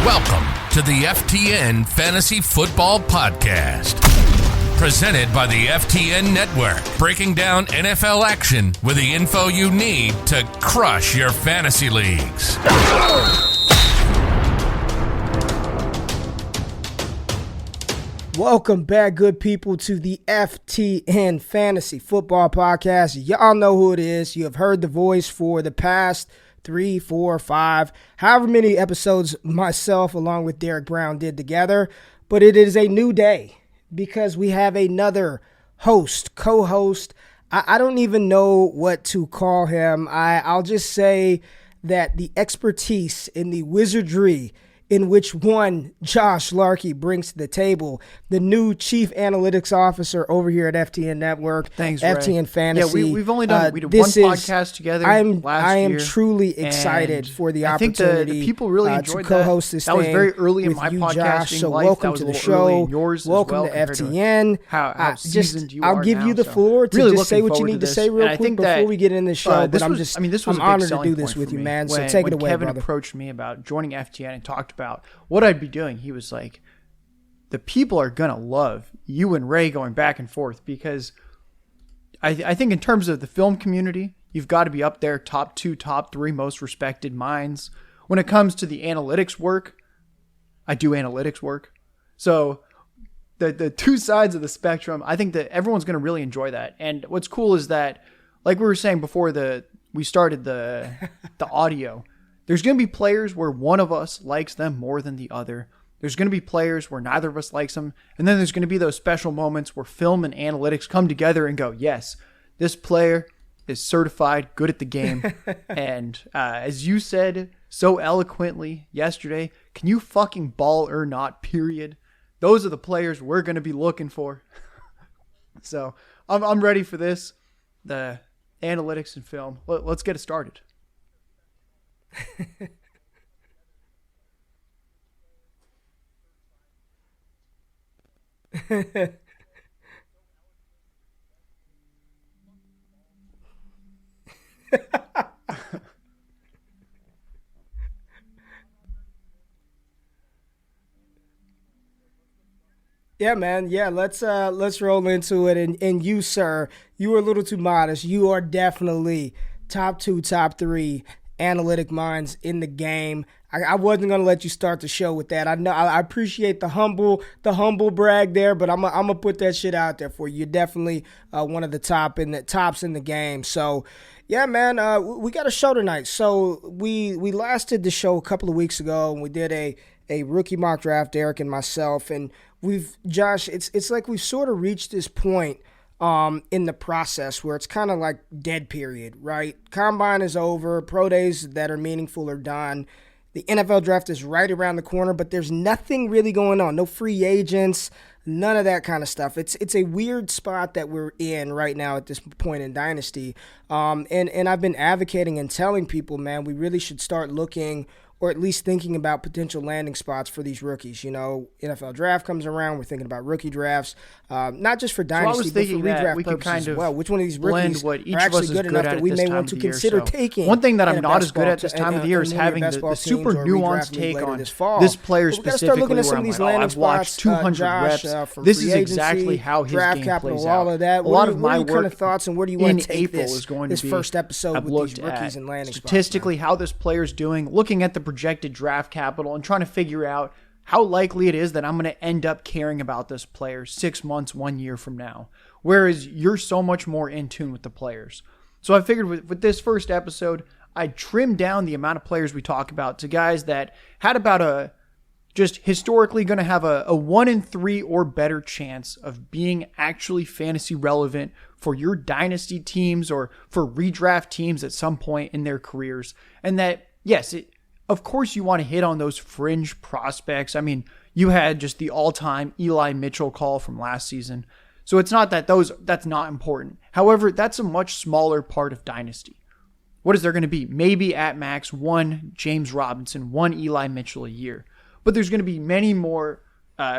Welcome to the FTN Fantasy Football Podcast. Presented by the FTN Network. Breaking down NFL action with the info you need to crush your fantasy leagues. Welcome back, good people, to the FTN Fantasy Football Podcast. Y'all know who it is. You have heard the voice for the past 3, 4, 5, however many episodes myself along with Derek Brown did together. But it is a new day because we have another host, co-host. I don't even know what to call him. I'll just say that the expertise in the wizardry in which one Josh Larky brings to the table, the new chief analytics officer over here at FTN Network. Thanks, FTN Ray. Fantasy. Yeah, we've only done we did one podcast together I last am year, truly excited for the opportunity. I think the people really enjoyed to co-host this that was very early in with my you, podcasting Josh. So life. welcome that was to a the little early show. in yours Welcome as well, to FTN. How seasoned you are I'll give now, you the so floor to really just say what you looking need to forward say real and I quick think before that, we get in the show. But this was I'm a honored big to do selling this point with for you, me. man. So When take it away, Kevin brother. approached me about joining FTN and talked about what I'd be doing, he was like, the people are going to love you and Ray going back and forth because I think in terms of the film community, you've got to be up there, top 2, top 3 most respected minds. When it comes to the analytics work, I do analytics work. So the two sides of the spectrum, I think that everyone's going to really enjoy that. And what's cool is that, like we were saying before we started the audio, there's going to be players where one of us likes them more than the other. There's going to be players where neither of us likes them. And then there's going to be those special moments where film and analytics come together and go, yes, this player is certified good at the game. And as you said so eloquently yesterday, can you fucking ball or not, period? Those are the players we're going to be looking for. So I'm ready for this. The analytics and film. Let's get it started. Yeah, man. Yeah, let's roll into it. And you, sir, you were a little too modest. You are definitely top 2, top 3 analytic minds in the game. I wasn't gonna let you start the show with that. I know I appreciate the humble brag there, but I'm gonna put that shit out there for you. You're definitely one of the tops in the game. So yeah, man, we got a show tonight. So we last did the show a couple of weeks ago, and we did a rookie mock draft, Derek and myself, and Josh, it's like we've sort of reached this point in the process where it's kind of like dead period, right? Combine is over, pro days that are meaningful are done. The NFL draft is right around the corner, but there's nothing really going on. No free agents, none of that kind of stuff. It's a weird spot that we're in right now at this point in Dynasty. And I've been advocating and telling people, man, we really should start looking or at least thinking about potential landing spots for these rookies. You know, NFL draft comes around, we're thinking about rookie drafts, not just for Dynasty, but for redraft purposes as well. Which one of these rookies are actually good enough that we may want to consider taking? One thing that I'm not as good at this time of the year is having the super nuanced take on this player specifically where I'm like, I've watched 200 reps. This is exactly how his game plays out. All of that. A lot of my work kind of thoughts, and where do you want to take April is going to be first episode with these rookies and landing spots? Statistically, how this player's doing, looking at the projected draft capital and trying to figure out how likely it is that I'm going to end up caring about this player 6 months, 1 year from now. Whereas you're so much more in tune with the players. So I figured with this first episode, I'd trim down the amount of players we talk about to guys that had about just historically going to have a 1 in 3 or better chance of being actually fantasy relevant for your dynasty teams or for redraft teams at some point in their careers. And that, yes, of course you want to hit on those fringe prospects. I mean, you had just the all-time Eli Mitchell call from last season. So it's not that that's not important. However, that's a much smaller part of dynasty. What is there going to be? Maybe at max 1 James Robinson, 1 Eli Mitchell a year. But there's going to be many more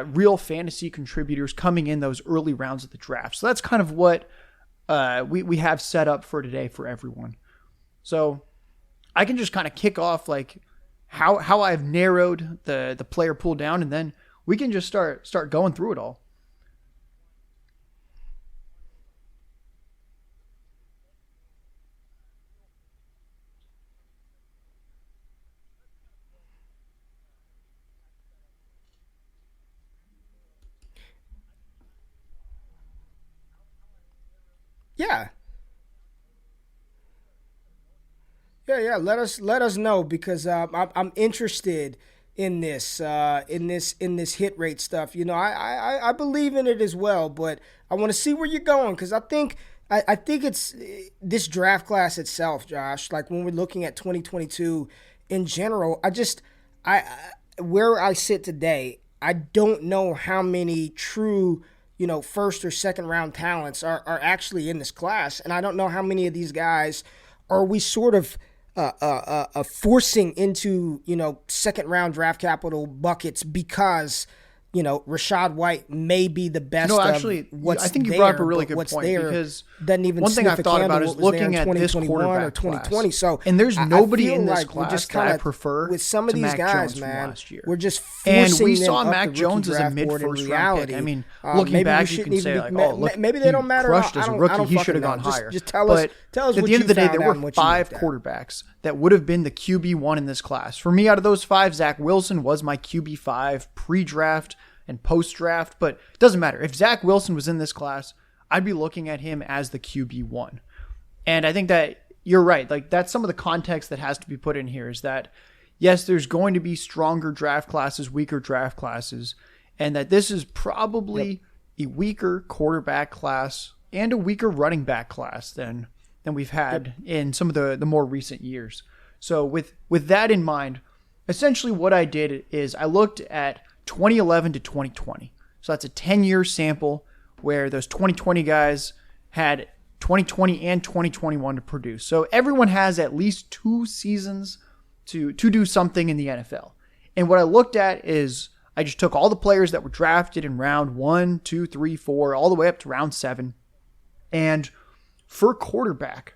real fantasy contributors coming in those early rounds of the draft. So that's kind of what we have set up for today for everyone. So I can just kind of kick off like how I've narrowed the player pool down, and then we can just start going through it all. Yeah. Yeah. Let us know, because I'm interested in this hit rate stuff. I believe in it as well, but I want to see where you're going, because I think it's this draft class itself, Josh. Like, when we're looking at 2022 in general, I where I sit today, I don't know how many true, first or second round talents are actually in this class. And I don't know how many of these guys are we sort of forcing into, second round draft capital buckets because, Rashad White may be the best. No, actually, of what's I think you there, brought up a really good what's point, there because doesn't even one thing sniff I've a thought candle about is what was there looking in at this 2021 quarterback or 2020. class. So, and there's nobody in this like class that I prefer with some of to these Mac guys, Jones from man. last year. We're just and forcing we them saw up Mac the Jones rookie as a draft mid board in first round reality. pick. I mean, Maybe looking we back, you shouldn't can say even like, be- oh, look, maybe they he don't matter. crushed as a rookie. He should have fucking gone know. higher. Just tell us But what at the you end of the day, found there out were and what you 5 looked at. quarterbacks that would have been the QB1 in this class. For me, out of those 5, Zach Wilson was my QB5 pre-draft and post-draft, but it doesn't matter. If Zach Wilson was in this class, I'd be looking at him as the QB1. And I think that you're right. Like, that's some of the context that has to be put in here, is that, yes, there's going to be stronger draft classes, weaker draft classes, and that this is probably a weaker quarterback class and a weaker running back class than we've had in some of the more recent years. So with that in mind, essentially what I did is I looked at 2011 to 2020. So that's a 10-year sample where those 2020 guys had 2020 and 2021 to produce. So everyone has at least 2 seasons to do something in the NFL. And what I looked at is I just took all the players that were drafted in round 1, 2, 3, 4, all the way up to round 7. And for quarterback,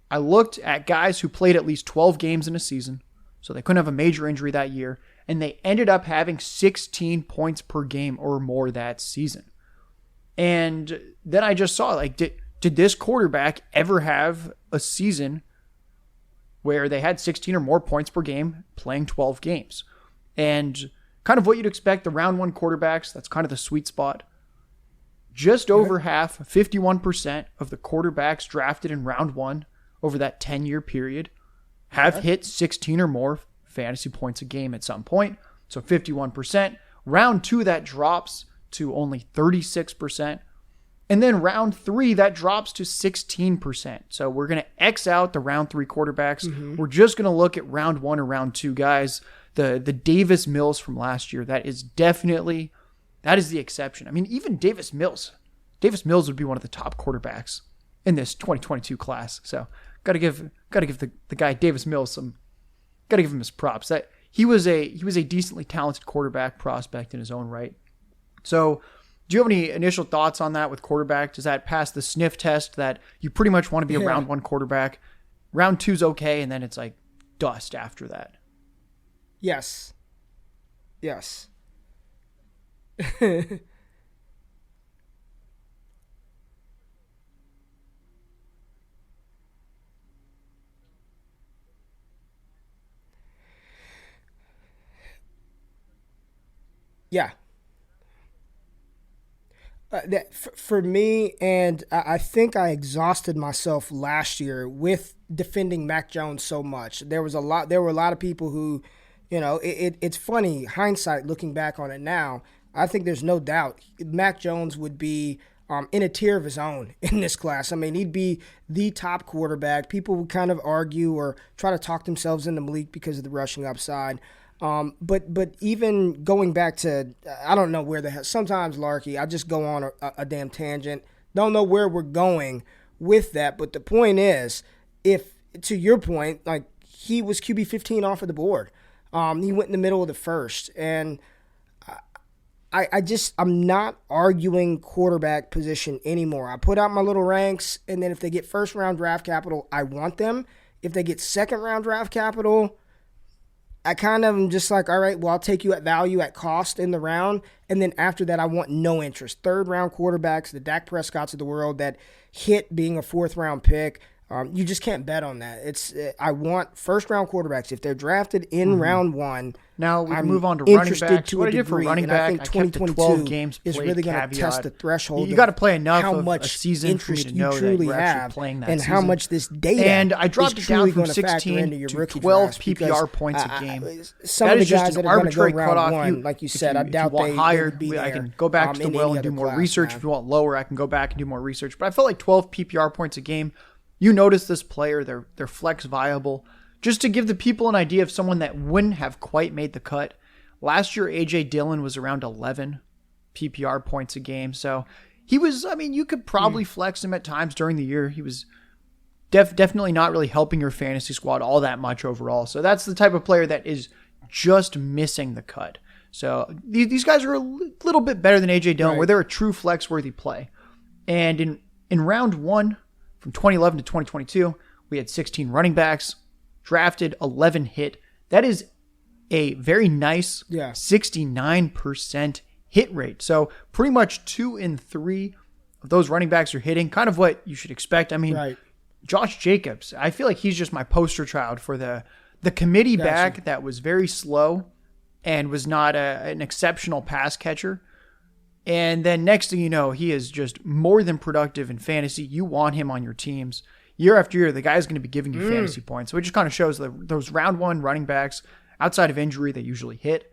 I looked at guys who played at least 12 games in a season, so they couldn't have a major injury that year, and they ended up having 16 points per game or more that season. And then I just saw, like, did this quarterback ever have a season where they had 16 or more points per game playing 12 games? And kind of what you'd expect, the round 1 quarterbacks, that's kind of the sweet spot. Just over half, 51% of the quarterbacks drafted in round 1 over that 10-year period have hit 16 or more fantasy points a game at some point. So 51%. Round 2, that drops to only 36%. And then round 3, that drops to 16%. So we're going to X out the round 3 quarterbacks. Mm-hmm. We're just going to look at round 1 or round 2 guys. The Davis Mills from last year, that is the exception. I mean, even Davis Mills would be one of the top quarterbacks in this 2022 class. So got to give the guy Davis Mills got to give him his props. That he was a decently talented quarterback prospect in his own right. So, do you have any initial thoughts on that with quarterback? Does that pass the sniff test that you pretty much want to be a round 1 quarterback? Round 2's okay, and then it's like dust after that. Yes. Yeah. For me, and I think I exhausted myself last year with defending Mac Jones so much. There were a lot of people who, it's funny, hindsight, looking back on it now, I think there's no doubt Mac Jones would be in a tier of his own in this class. I mean, he'd be the top quarterback. People would kind of argue or try to talk themselves into Malik because of the rushing upside. But even going back to, I don't know where the hell, sometimes, Larky, I just go on a damn tangent. Don't know where we're going with that. But the point is, if, to your point, like, he was QB 15 off of the board. He went in the middle of the first. And I'm not arguing quarterback position anymore. I put out my little ranks, and then if they get first round draft capital, I want them. If they get second round draft capital, I kind of am just like, all right, well, I'll take you at value at cost in the round. And then after that, I want no interest. Third round quarterbacks, the Dak Prescotts of the world that hit being a fourth round pick. You just can't bet on that. I want first round quarterbacks. If they're drafted in round one, now we I'm move on to running backs. To what a I did for degree, running back, I kept the 12 games played is really going to test the threshold. You got to play enough how of much a season interest for you to know you truly that you're actually have, playing that and season. how much this data and I dropped is it down from truly 16 your to rookie 12 drafts PPR points a game. Some that of the is just guys an that are going to go arbitrary round cutoff. one, like you said, I doubt if you want they higher, would be there. I can go back to the well and do more research. If you want lower, I can go back and do more research. But I felt like 12 PPR points a game. You notice this player, they're flex viable. Just to give the people an idea of someone that wouldn't have quite made the cut. Last year, A.J. Dillon was around 11 PPR points a game. So he was, you could probably flex him at times during the year. He was definitely not really helping your fantasy squad all that much overall. So that's the type of player that is just missing the cut. So these guys are a little bit better than A.J. Dillon, where they're a true flex-worthy play. And in round one, from 2011 to 2022, we had 16 running backs, drafted 11 hit. That is a very nice 69% hit rate. So pretty much 2 in 3 of those running backs are hitting, kind of what you should expect. Josh Jacobs, I feel like he's just my poster child for the committee back that was very slow and was not an exceptional pass catcher. And then next thing you know, he is just more than productive in fantasy. You want him on your teams. Year after year, the guy's going to be giving you fantasy points. So it just kind of shows that those round one running backs, outside of injury, they usually hit.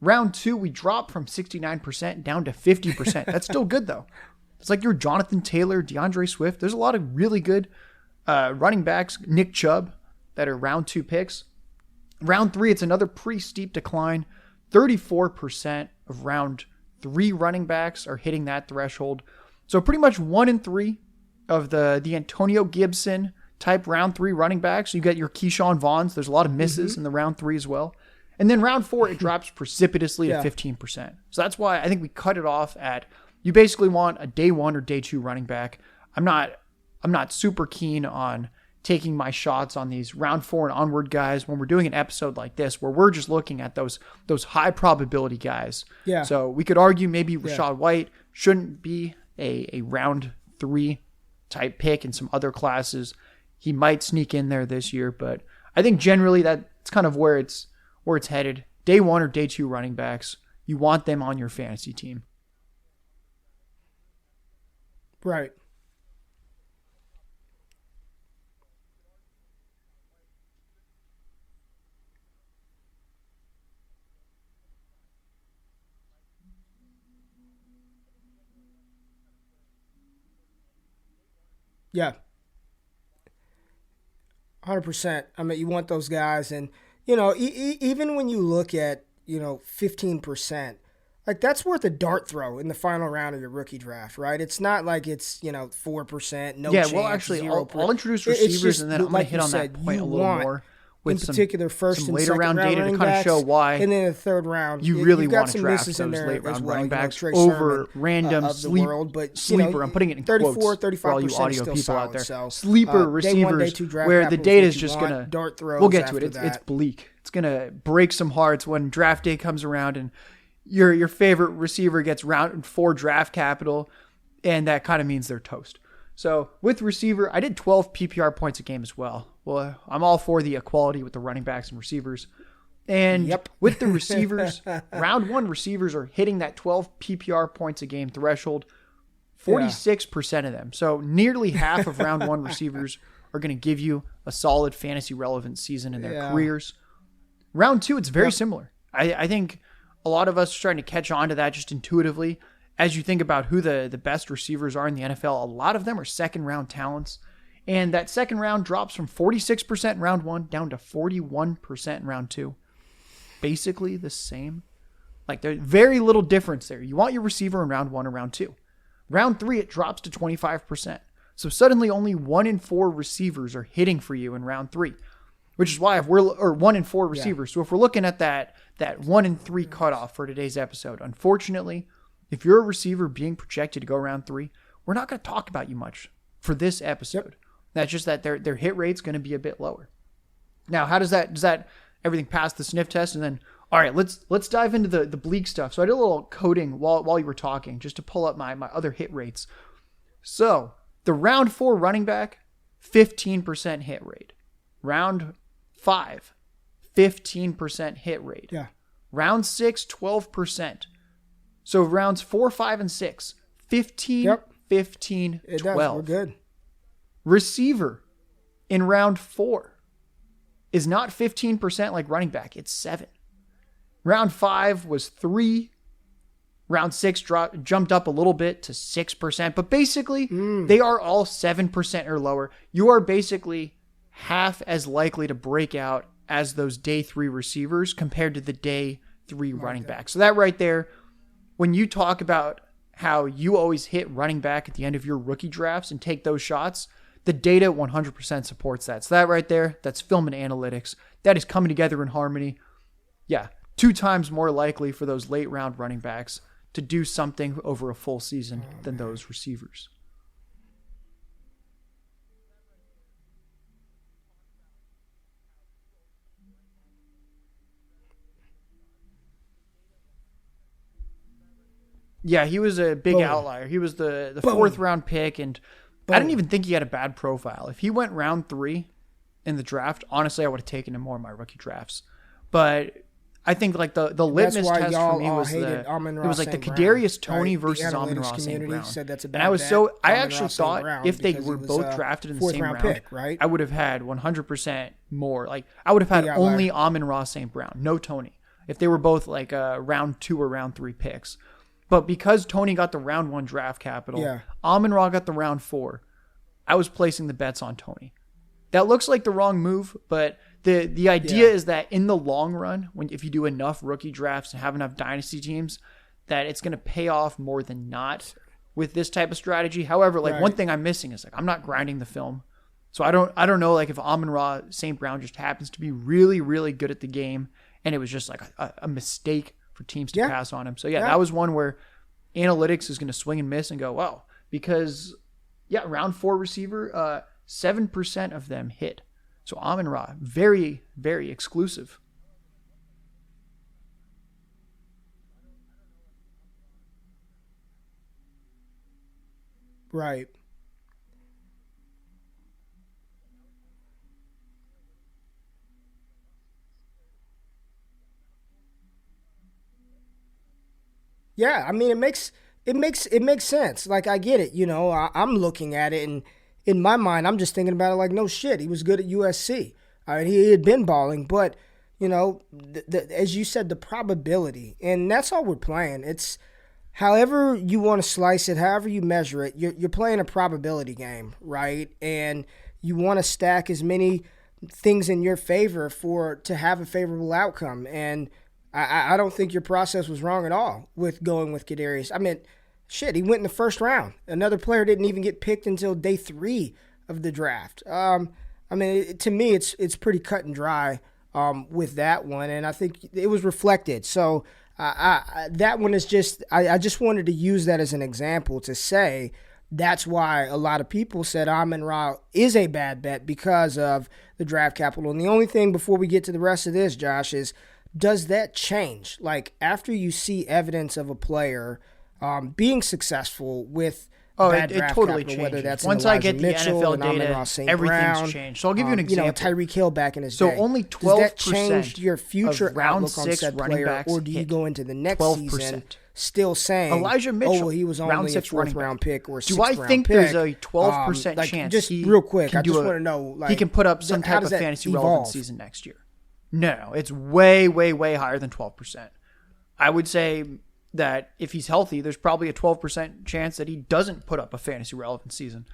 Round two, we drop from 69% down to 50%. That's still good, though. It's like your Jonathan Taylor, DeAndre Swift. There's a lot of really good running backs, Nick Chubb, that are round 2 picks. Round 3, it's another pretty steep decline. 34% of round 3 running backs are hitting that threshold. So pretty much 1 in 3 of the Antonio Gibson type round 3 running backs. You get your Keyshawn Vaughns. There's a lot of misses in the round 3 as well. And then round 4, it drops precipitously at 15%. So that's why I think we cut it off at, you basically want a day 1 or day 2 running back. I'm not super keen on taking my shots on these round 4 and onward guys when we're doing an episode like this where we're just looking at those high probability guys. Yeah. So we could argue maybe Rachaad White shouldn't be a round 3 type pick in some other classes. He might sneak in there this year, but I think generally that's kind of where it's headed. Day 1 or day 2 running backs, you want them on your fantasy team. Right. Yeah. 100%. You want those guys. And, even when you look at, 15%, like that's worth a dart throw in the final round of your rookie draft, right? It's not like it's, 4%, no chance, well, actually, 0%. I'll introduce receivers and then I'm going to hit on that point a little more. With in particular, first some and later second round data to kind of show why. And then the third round, you really want to some draft misses in those there late round well, running backs Trey over Sermon, random of the world, but, sleeper. I'm putting it in 34, quotes 35% for all you audio still people solid, out there. So, sleeper receivers where the data is just going to, we'll get to it. It's bleak. It's going to break some hearts when draft day comes around and your favorite receiver gets round 4 draft capital, and that kind of means they're toast. So with receiver, I did 12 PPR points a game as well. Well, I'm all for the equality with the running backs and receivers. And with the receivers, round 1 receivers are hitting that 12 PPR points a game threshold, 46% of them. So nearly half of round 1 receivers are going to give you a solid fantasy relevant season in their careers. Round 2, it's very similar. I think a lot of us are trying to catch on to that just intuitively. As you think about who the best receivers are in the NFL, a lot of them are second round talents. And that second round drops from 46% in round 1 down to 41% in round 2. Basically the same. Like there's very little difference there. You want your receiver in round 1 or round 2. Round 3, it drops to 25%. So suddenly only 1 in 4 receivers are hitting for you in round 3. Which is why if we're, or 1 in 4 receivers. So if we're looking at that 1 in 3 cutoff for today's episode, unfortunately, if you're a receiver being projected to go round 3, we're not going to talk about you much for this episode. That's just that their hit rate's going to be a bit lower. Now, how does that everything passed the sniff test, and then all right, let's dive into the bleak stuff. So I did a little coding while you were talking just to pull up my other hit rates. So the round 4 running back, 15% hit rate. Round 5, 15% hit rate. Yeah. Round 6, 12%. So rounds 4, 5, and 6, 15, 15, 12. Does. We're good. Receiver in round 4 is not 15% like running back. It's 7. Round 5 was 3. Round 6 jumped up a little bit to 6%. But basically, they are all 7% or lower. You are basically half as likely to break out as those day 3 receivers compared to the day 3 running back. So that right there, when you talk about how you always hit running back at the end of your rookie drafts and take those shots, the data 100% supports that. So that right there, that's film and analytics. That is coming together in harmony. Yeah, 2 times more likely for those late round running backs to do something over a full season than those receivers. Yeah, he was a big outlier. He was the 4th round pick, and I didn't even think he had a bad profile. If he went round 3 in the draft, honestly, I would have taken him more in my rookie drafts. But I think like the litmus test for me was the Kadarius Toney versus Amon-Ra St. Brown. And I actually thought if they were both drafted in the same round, pick, right? I would have had 100% more. Like I would have had only Amon-Ra St. Brown, no Toney. If they were both like round 2 or round 3 picks. But because Toney got the round 1 draft capital, Amon-Ra got the round 4, I was placing the bets on Toney. That looks like the wrong move, but the idea is that in the long run, if you do enough rookie drafts and have enough dynasty teams, that it's going to pay off more than not with this type of strategy. However, one thing I'm missing is I'm not grinding the film. So I don't know if Amon-Ra St. Brown just happens to be really, really good at the game and it was just like a mistake for teams to pass on him. So that was one where analytics is going to swing and miss and go, wow, because round 4 receiver, 7% of them hit. So Amon-Ra, very, very exclusive. Right. Yeah, I mean, it makes sense. Like, I get it. You know, I'm looking at it, and in my mind, I'm just thinking about it like, no shit, he was good at USC. He had been balling, but you know, as you said, the probability, and that's all we're playing. It's however you want to slice it, however you measure it. You're playing a probability game, right? And you want to stack as many things in your favor to have a favorable outcome. And I don't think your process was wrong at all with going with Kadarius. I mean, shit, he went in the first round. Another player didn't even get picked until day 3 of the draft. I mean, to me, it's pretty cut and dry with that one, and I think it was reflected. So that one is just I just wanted to use that as an example to say that's why a lot of people said Amon-Ra is a bad bet because of the draft capital. And the only thing before we get to the rest of this, Josh, is does that change? Like, after you see evidence of a player being successful with bad draft totally capital, whether that's once Elijah I get the Mitchell, NFL data, everything's changed. So I'll give you an example. You know, Tyreek Hill back in his day. So only 12% does that change your future round outlook on 6 said running player, backs or do you go into the next 12%. season still saying, Elijah Mitchell, oh, well, he was only round a 6 4th round pick or a 6th do I round think pick? There's a 12% chance? Just real quick, I just want to know, he can put up some type of fantasy relevant season next year. No, it's way, way, way higher than 12%. I would say that if he's healthy, there's probably a 12% chance that he doesn't put up a fantasy relevant season.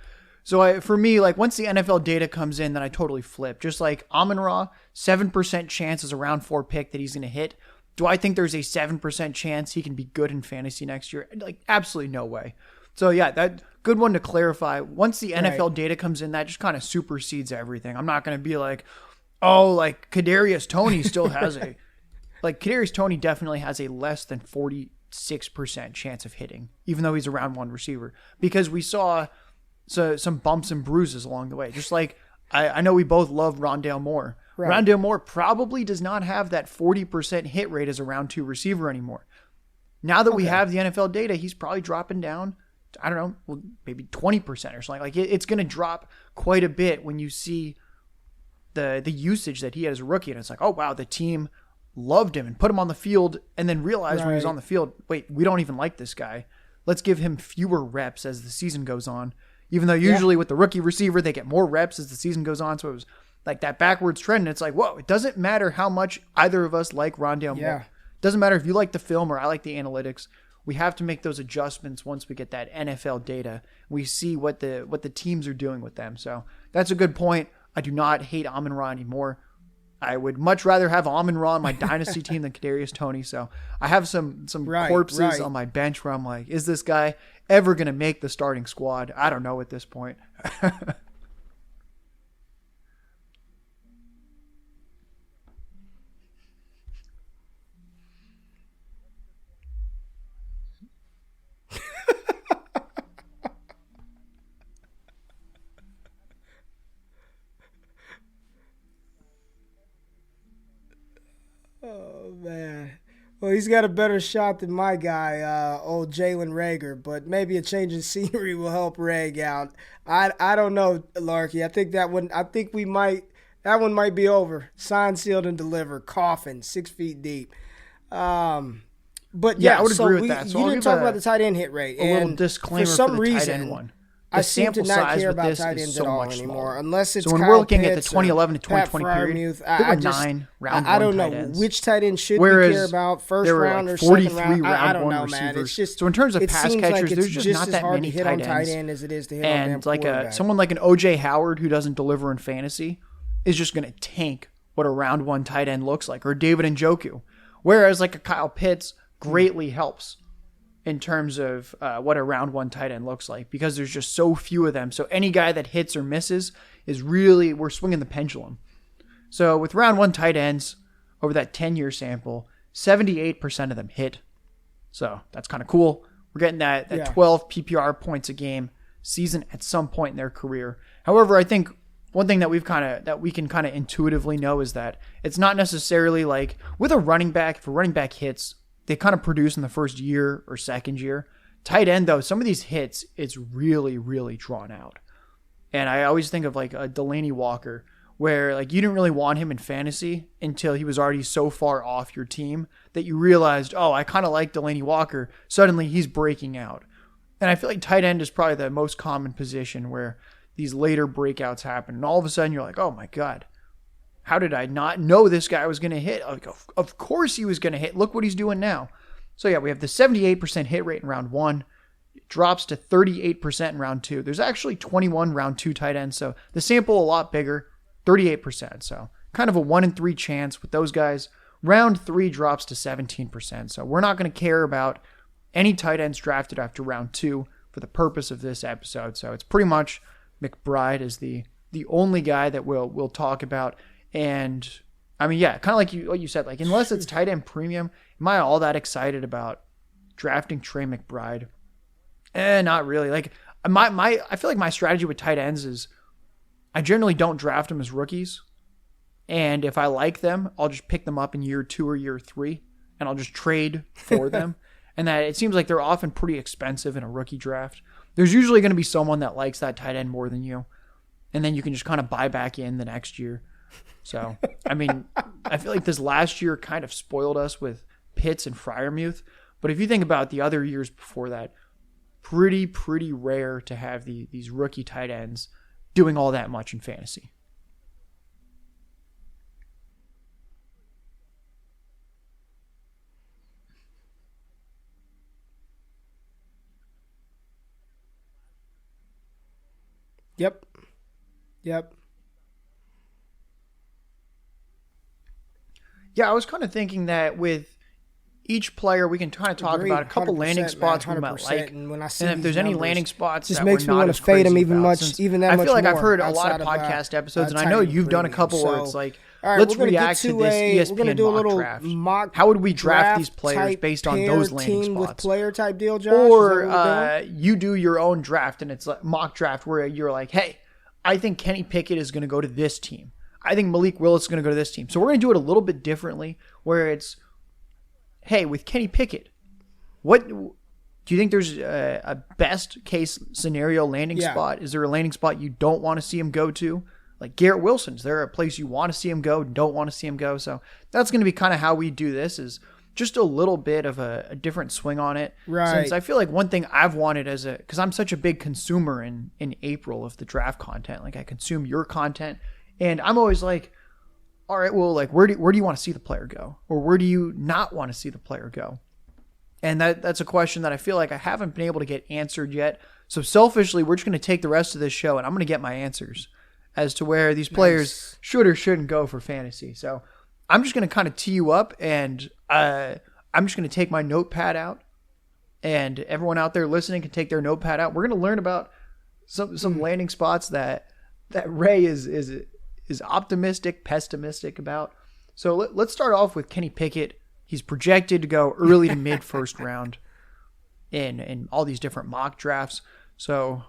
So for me, like, once the NFL data comes in, then I totally flip. Just like Amon-Ra, 7% chance as a round 4 pick that he's going to hit. Do I think there's a 7% chance he can be good in fantasy next year? Like, absolutely no way. So yeah, that good one to clarify. Once the NFL data comes in, that just kind of supersedes everything. I'm not going to be like, oh, like Kadarius Toney still has a like Kadarius Toney definitely has a less than 46% chance of hitting, even though he's a round 1 receiver, because we saw some bumps and bruises along the way. Just like I know we both love Rondale Moore. Right. Rondale Moore probably does not have that 40% hit rate as a round 2 receiver anymore. Now that we have the NFL data, he's probably dropping down, I don't know, well, maybe 20% or something. Like it's going to drop quite a bit when you see the usage that he had as a rookie. And it's like, oh, wow, the team loved him and put him on the field and then realized when he was on the field, wait, we don't even like this guy. Let's give him fewer reps as the season goes on. Even though usually with the rookie receiver, they get more reps as the season goes on. So it was like that backwards trend. And it's like, whoa, it doesn't matter how much either of us like Rondale Moore. It doesn't matter if you like the film or I like the analytics. We have to make those adjustments once we get that NFL data. We see what the teams are doing with them. So that's a good point. I do not hate Amon-Ra anymore. I would much rather have Amon-Ra on my dynasty team than Kadarius Toney. So I have some corpses on my bench where I'm like, is this guy ever going to make the starting squad? I don't know at this point. Oh, man. Well, he's got a better shot than my guy, old Jalen Reagor, but maybe a change in scenery will help Reg out. I don't know, Larky. I think that one might be over. Signed, sealed, and delivered. Coffin, 6 feet deep. But yeah, I would agree with that. So you didn't talk about the tight end hit rate. A little disclaimer for some for the reason, tight end one. I seem to not care about tight ends at all anymore, unless it's so when Kyle we're looking Pitts at the 2011 to 2020 period, there were 9 round I don't one know tight ends. which tight end should we care about, first round or second round. I don't know, man. It's just so in terms of pass catchers, there's just not that many tight ends. As it is to hit on damn like someone like an OJ Howard who doesn't deliver in fantasy is just going to tank what a round 1 tight end looks like, or David Njoku, whereas like a Kyle Pitts greatly helps in terms of what a round 1 tight end looks like, because there's just so few of them. So any guy that hits or misses is really, we're swinging the pendulum. So with round 1 tight ends over that 10-year sample, 78% of them hit. So that's kind of cool. We're getting that 12 PPR points a game season at some point in their career. However, I think one thing that we can kind of intuitively know is that it's not necessarily like with a running back, if a running back hits, they kind of produce in the first year or second year. Tight end, though, some of these hits, it's really, really drawn out. And I always think of like a Delaney Walker, where like you didn't really want him in fantasy until he was already so far off your team that you realized, oh, I kind of like Delaney Walker. Suddenly he's breaking out. And I feel like tight end is probably the most common position where these later breakouts happen. And all of a sudden you're like, oh my God, how did I not know this guy was going to hit? Like, of course he was going to hit. Look what he's doing now. So yeah, we have the 78% hit rate in round 1. It drops to 38% in round 2. There's actually 21 round 2 tight ends. So the sample a lot bigger, 38%. So kind of a 1 in 3 chance with those guys. Round 3 drops to 17%. So we're not going to care about any tight ends drafted after round 2 for the purpose of this episode. So it's pretty much McBride is the only guy that we'll talk about. And I mean, yeah, kind of like what you said, like unless it's tight end premium, am I all that excited about drafting Trey McBride? Not really. Like I feel like my strategy with tight ends is I generally don't draft them as rookies. And if I like them, I'll just pick them up in year 2 or year 3 and I'll just trade for them. And that it seems like they're often pretty expensive in a rookie draft. There's usually going to be someone that likes that tight end more than you. And then you can just kind of buy back in the next year. So, I mean, I feel like this last year kind of spoiled us with Pitts and Freiermuth. But if you think about the other years before that, pretty rare to have these rookie tight ends doing all that much in fantasy. Yep. Yeah, I was kind of thinking that with each player, we can kind of talk about a couple landing spots we might like. And if there's any landing spots just that makes we're me not want as to fade crazy them even about, much, even that much more. I feel like I've heard a lot of podcast episodes, and I know you've done a couple where it's like, let's react to this ESPN mock draft. How would we draft these players based on those landing spots? With player type deal, Josh? Or you do your own draft, and it's like mock draft where you're like, hey, I think Kenny Pickett is going to go to this team. I think Malik Willis is going to go to this team. So we're going to do it a little bit differently, where it's, hey, with Kenny Pickett, what do you think there's a best case scenario landing spot? Is there a landing spot you don't want to see him go to? Like Garrett Wilson, is there a place you want to see him go, don't want to see him go? So that's going to be kind of how we do this, is just a little bit of a different swing on it. Right. Since I feel like one thing I've wanted because I'm such a big consumer in April of the draft content, like I consume your content, and I'm always like, all right, well, like where do you want to see the player go? Or where do you not want to see the player go? And that's a question that I feel like I haven't been able to get answered yet. So selfishly, we're just going to take the rest of this show and I'm going to get my answers as to where these players should or shouldn't go for fantasy. So I'm just going to kind of tee you up, and I'm just going to take my notepad out, and everyone out there listening can take their notepad out. We're going to learn about some landing spots that Ray is optimistic, pessimistic about. So let's start off with Kenny Pickett. He's projected to go early to mid first round in all these different mock drafts. So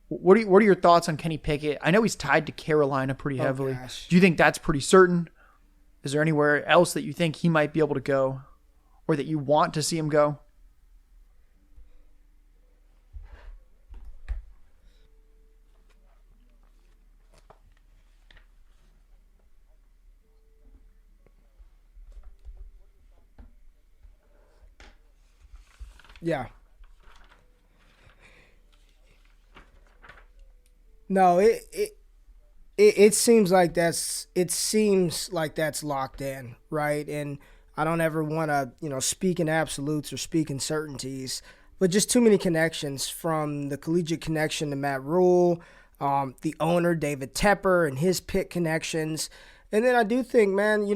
what are your thoughts on Kenny Pickett? I know he's tied to Carolina pretty heavily. Do you think that's pretty certain? Is there anywhere else that you think he might be able to go, or that you want to see him go? Yeah. No, it seems like that's locked in, right? And I don't ever want to, speak in absolutes or speak in certainties, but just too many connections, from the collegiate connection to Matt Rule, the owner David Tepper and his Pitt connections. And then I do think, man,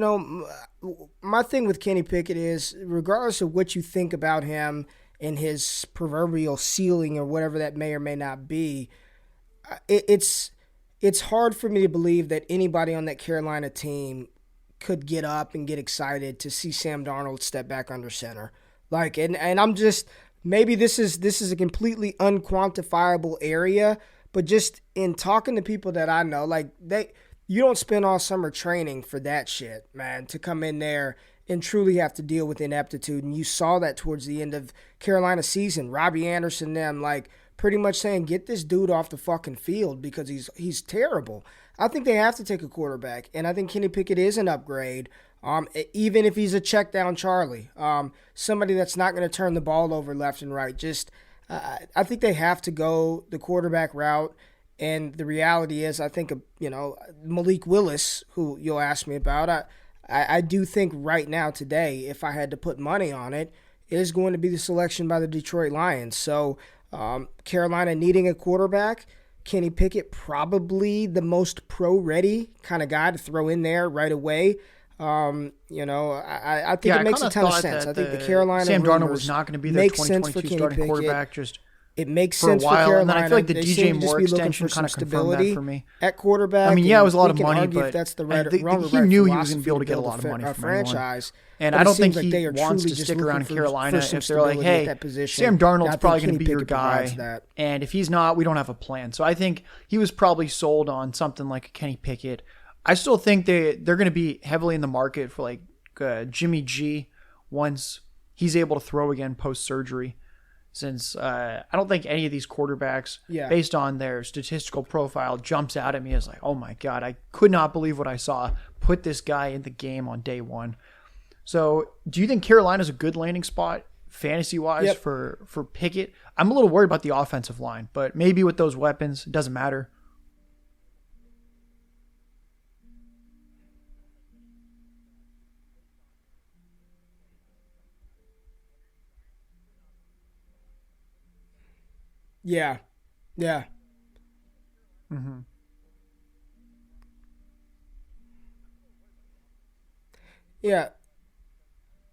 my thing with Kenny Pickett is, regardless of what you think about him and his proverbial ceiling or whatever that may or may not be, it's hard for me to believe that anybody on that Carolina team could get up and get excited to see Sam Darnold step back under center. Like, and I'm just, maybe this is a completely unquantifiable area, but just in talking to people that I know, like, you don't spend all summer training for that shit, man, to come in there and truly have to deal with ineptitude. And you saw that towards the end of Carolina season. Robbie Anderson, them, like, pretty much saying, get this dude off the fucking field because he's terrible. I think they have to take a quarterback, and I think Kenny Pickett is an upgrade, even if he's a check down Charlie, somebody that's not going to turn the ball over left and right. Just I think they have to go the quarterback route. And the reality is, I think, Malik Willis, who you'll ask me about, I do think right now, today, if I had to put money on it, is going to be the selection by the Detroit Lions. So Carolina needing a quarterback, Kenny Pickett probably the most pro-ready kind of guy to throw in there right away. I think it makes a ton of sense. I think the Carolina Sam Darnold was not going to be their 2022 starting quarterback. It makes for sense a while, for Carolina. And then I feel like the they DJ Moore extension kind of confirmed that for me. At quarterback, I mean, yeah, it was a lot of money, but but that's the he knew he was going to be able to get a lot of money from franchise. And I don't think he wants to stick around in Carolina if they're like, hey, Sam Darnold's probably going to be your guy. And if he's not, we don't have a plan. So I think he was probably sold on something like a Kenny Pickett. I still think they're going to be heavily in the market for like Jimmy G once he's able to throw again post-surgery. Since I don't think any of these quarterbacks, based on their statistical profile, jumps out at me as like, oh my God, I could not believe what I saw. Put this guy in the game on day one. So do you think Carolina's a good landing spot fantasy-wise for Pickett? I'm a little worried about the offensive line, but maybe with those weapons, it doesn't matter. Yeah. Mm-hmm. Yeah.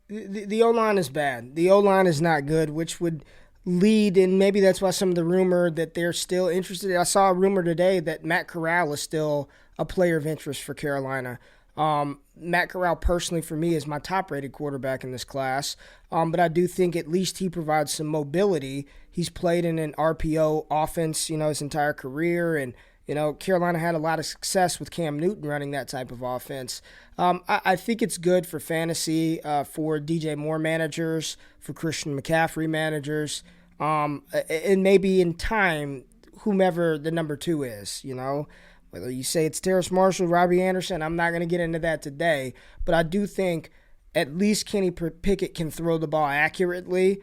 The O-line is bad. The O-line is not good, which would lead, and maybe that's why some of the rumor that they're still interested. I saw a rumor today that Matt Corral is still a player of interest for Carolina. Matt Corral, personally, for me, is my top-rated quarterback in this class, but I do think at least he provides some mobility. He's played in an RPO offense, his entire career, and Carolina had a lot of success with Cam Newton running that type of offense. I think it's good for fantasy, for DJ Moore managers, for Christian McCaffrey managers, and maybe in time, whomever the number 2 is, Whether you say it's Terrace Marshall, Robbie Anderson, I'm not going to get into that today. But I do think at least Kenny Pickett can throw the ball accurately.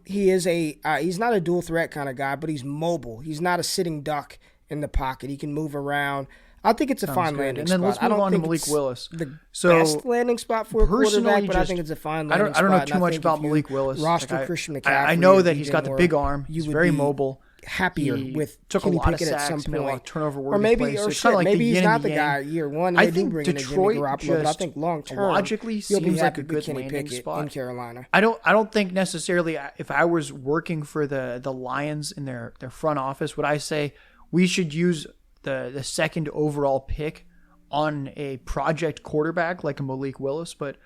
He is he's not a dual threat kind of guy, but he's mobile. He's not a sitting duck in the pocket. He can move around. I think it's a fine landing spot. And then let's move on to Malik Willis. The best landing spot for a quarterback, but I think it's a fine landing spot. I don't know too much about Malik Willis. Roster Christian McCaffrey. I know that he's got the big arm. He's very mobile. Happier with took Kenny a lot Pickett of sacks, at some made a lot point, of turnover or maybe maybe he's not the guy year one. I think Detroit but I think long term logically seems like a good landing spot in Carolina. I don't think necessarily, if I was working for the Lions in their front office, would I say we should use the second overall pick on a project quarterback like a Malik Willis? But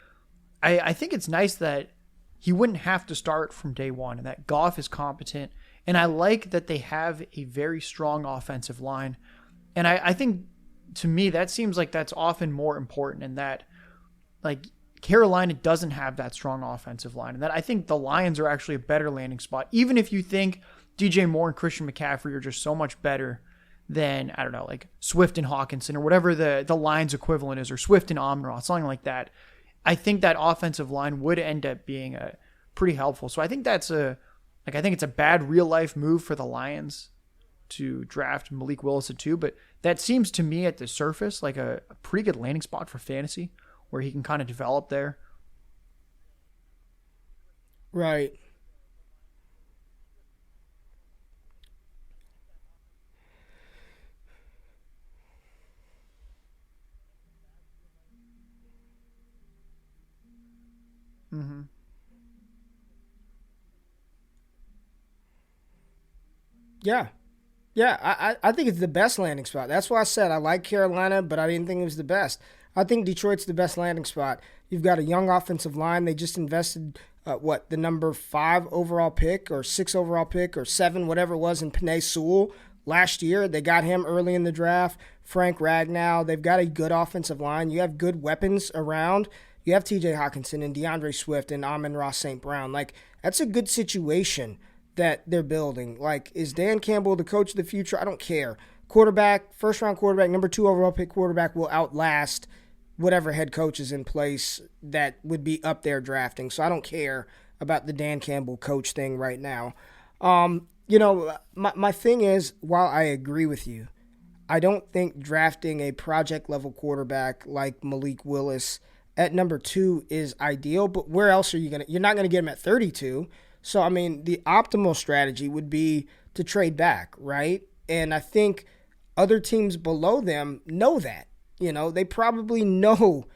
I think it's nice that he wouldn't have to start from day one, and that Goff is competent. And I like that they have a very strong offensive line. And I think, to me, that seems like that's often more important, in that, like, Carolina doesn't have that strong offensive line. And that I think the Lions are actually a better landing spot. Even if you think DJ Moore and Christian McCaffrey are just so much better than, I don't know, like Swift and Hawkinson, or whatever the Lions equivalent is, or Swift and Amon-Ra, something like that. I think that offensive line would end up being pretty helpful. So I think that's I think it's a bad real life move for the Lions to draft Malik Willis at 2, but that seems to me at the surface like a pretty good landing spot for fantasy, where he can kind of develop there. Right. Mm-hmm. Yeah, I think it's the best landing spot. That's why I said I like Carolina, but I didn't think it was the best. I think Detroit's the best landing spot. You've got a young offensive line. They just invested, the number 5 overall pick, or 6 overall pick, or 7, whatever it was, in Penei Sewell last year. They got him early in the draft. Frank Ragnow. They've got a good offensive line. You have good weapons around. You have T.J. Hawkinson and DeAndre Swift and Amon-Ra St. Brown. Like, that's a good situation that they're building. Like, is Dan Campbell the coach of the future? I don't care. Quarterback, first-round quarterback, number 2 overall pick quarterback will outlast whatever head coach is in place that would be up there drafting. So I don't care about the Dan Campbell coach thing right now. My thing is, while I agree with you, I don't think drafting a project-level quarterback like Malik Willis at number 2 is ideal. But where else are you going to – you're not going to get him at 32. So, I mean, the optimal strategy would be to trade back, right? And I think other teams below them know that. They probably know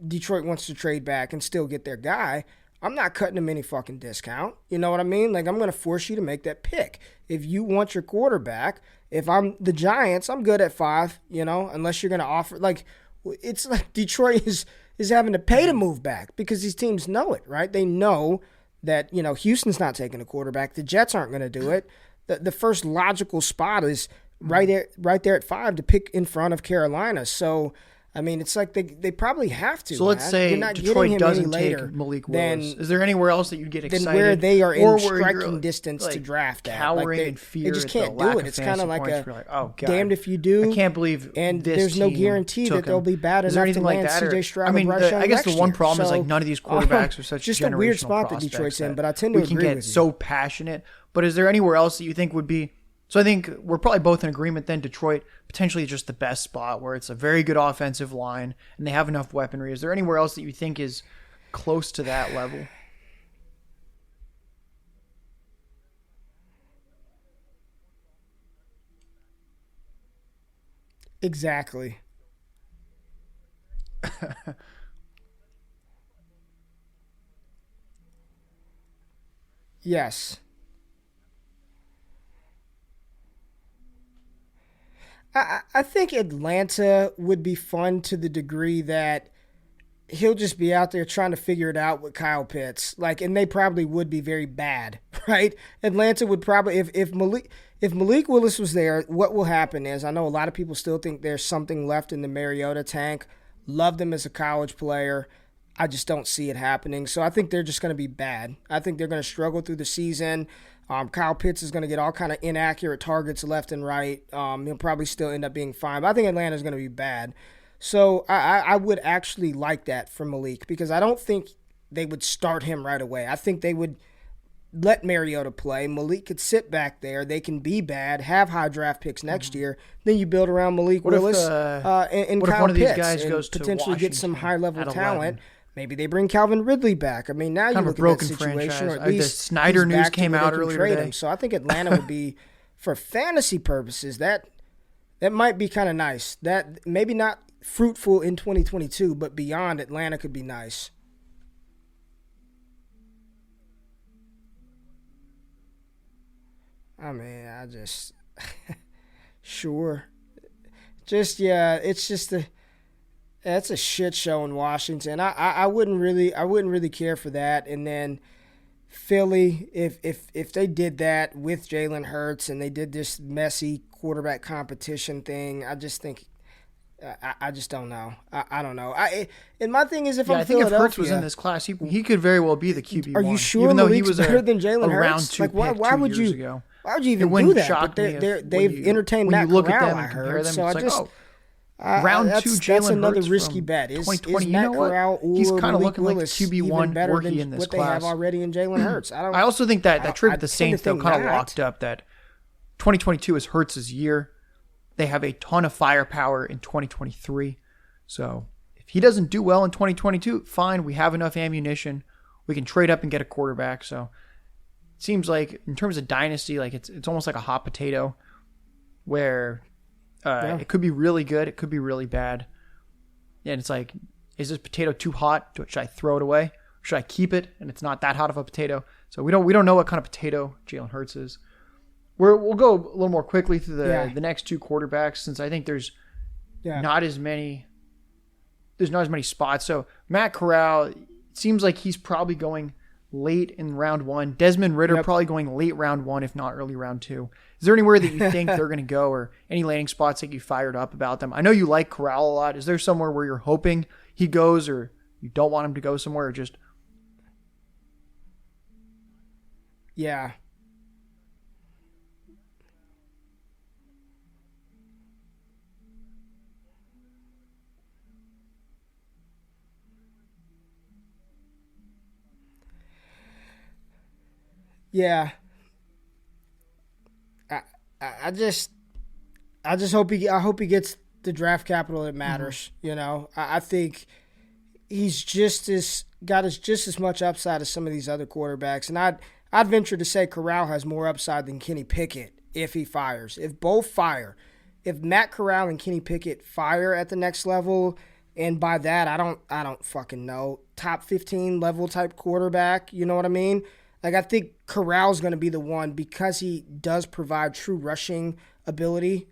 Detroit wants to trade back and still get their guy. I'm not cutting them any fucking discount. You know what I mean? Like, I'm going to force you to make that pick. If you want your quarterback, if I'm the Giants, I'm good at 5, unless you're going to offer. Like, it's like Detroit is having to pay to move back because these teams know it, right? They know that, Houston's not taking a quarterback. The Jets aren't going to do it. The first logical spot is right there at 5 to pick in front of Carolina. So, I mean, it's like they probably have to. So let's say Detroit doesn't take Malik Willis. Is there anywhere else that you'd get excited? Than where they are in striking distance to draft at. Cowering in fear. They just can't do it. It's kind of like damned if you do. I can't believe and there's no guarantee that they'll be bad enough to land C.J. Stroud. I mean, I guess the one problem is like none of these quarterbacks are such just generational a weird spot that Detroit's in. But I tend to agree with you. We can get so passionate. But is there anywhere else that you think would be? So I think we're probably both in agreement then Detroit potentially just the best spot, where it's a very good offensive line and they have enough weaponry. Is there anywhere else that you think is close to that level? Exactly. Yes. I think Atlanta would be fun to the degree that he'll just be out there trying to figure it out with Kyle Pitts. And they probably would be very bad, right? Atlanta would probably, if if Malik Willis was there, what will happen is, I know a lot of people still think there's something left in the Mariota tank. Loved him as a college player. I just don't see it happening. So I think they're just going to be bad. I think they're going to struggle through the season. Kyle Pitts is going to get all kind of inaccurate targets left and right. He'll probably still end up being fine. But I think Atlanta's going to be bad. So I would actually like that for Malik, because I don't think they would start him right away. I think they would let Mariota play. Malik could sit back there. They can be bad, have high draft picks next year. Then you build around Malik Willis and what if Kyle one of these Pitts guys and goes to potentially get some Washington high-level at talent. 11? Maybe they bring Calvin Ridley back. I mean, now you Kind of look a broken at that situation, franchise. or at least The Snyder he's news back to came where they out can earlier trade today. him. So I think Atlanta would be, for fantasy purposes, that might be kind of nice. That maybe not fruitful in 2022, but beyond, Atlanta could be nice. I mean, sure. It's a shit show in Washington. I wouldn't really care for that. And then Philly, if they did that with Jalen Hurts and they did this messy quarterback competition thing, I just think I just don't know. I don't know. And my thing is, if I think if Hurts was in this class, he could very well be the QB1. Are you sure even though Malik's he was better than Jalen a round Hurts? two Like, pick why would years you? ago. Why would you It even wouldn't do that? shock But me if they've entertained when Matt you look at Corral, them I and compare heard. them, So it's I like, just round that's, two that's Jalen another Hurts risky from bet. Is 2020. Matt You know what? Corral or He's kind of Malik looking like the Willis QB1 even better rookie than in this what class. they have already in Jalen Hurts? I also think that trade with the tend to Saints, though, think kind of not. locked up that 2022 is Hurts' year. They have a ton of firepower in 2023. So if he doesn't do well in 2022, fine. We have enough ammunition. We can trade up and get a quarterback. So it seems like in terms of dynasty, like it's almost like a hot potato where it could be really good. It could be really bad. And it's like, is this potato too hot? Should I throw it away? Or should I keep it? And it's not that hot of a potato. So we don't know what kind of potato Jalen Hurts is. We'll go a little more quickly through the next two quarterbacks, since I think there's not as many spots. So Matt Corral, it seems like he's probably going late in round one. Desmond Ridder probably going late round one, if not early round two. Is there anywhere that you think they're going to go, or any landing spots that you fired up about them? I know you like Corral a lot. Is there somewhere where you're hoping he goes, or you don't want him to go somewhere, or just... Yeah. Yeah. I just hope he gets the draft capital that matters. Mm-hmm. You know, I think he's just as much upside as some of these other quarterbacks, and I'd venture to say Corral has more upside than Kenny Pickett if he fires. If both fire, if Matt Corral and Kenny Pickett fire at the next level, and by that I don't fucking know, top 15 level type quarterback. You know what I mean? Like, I think Corral's going to be the one, because he does provide true rushing ability.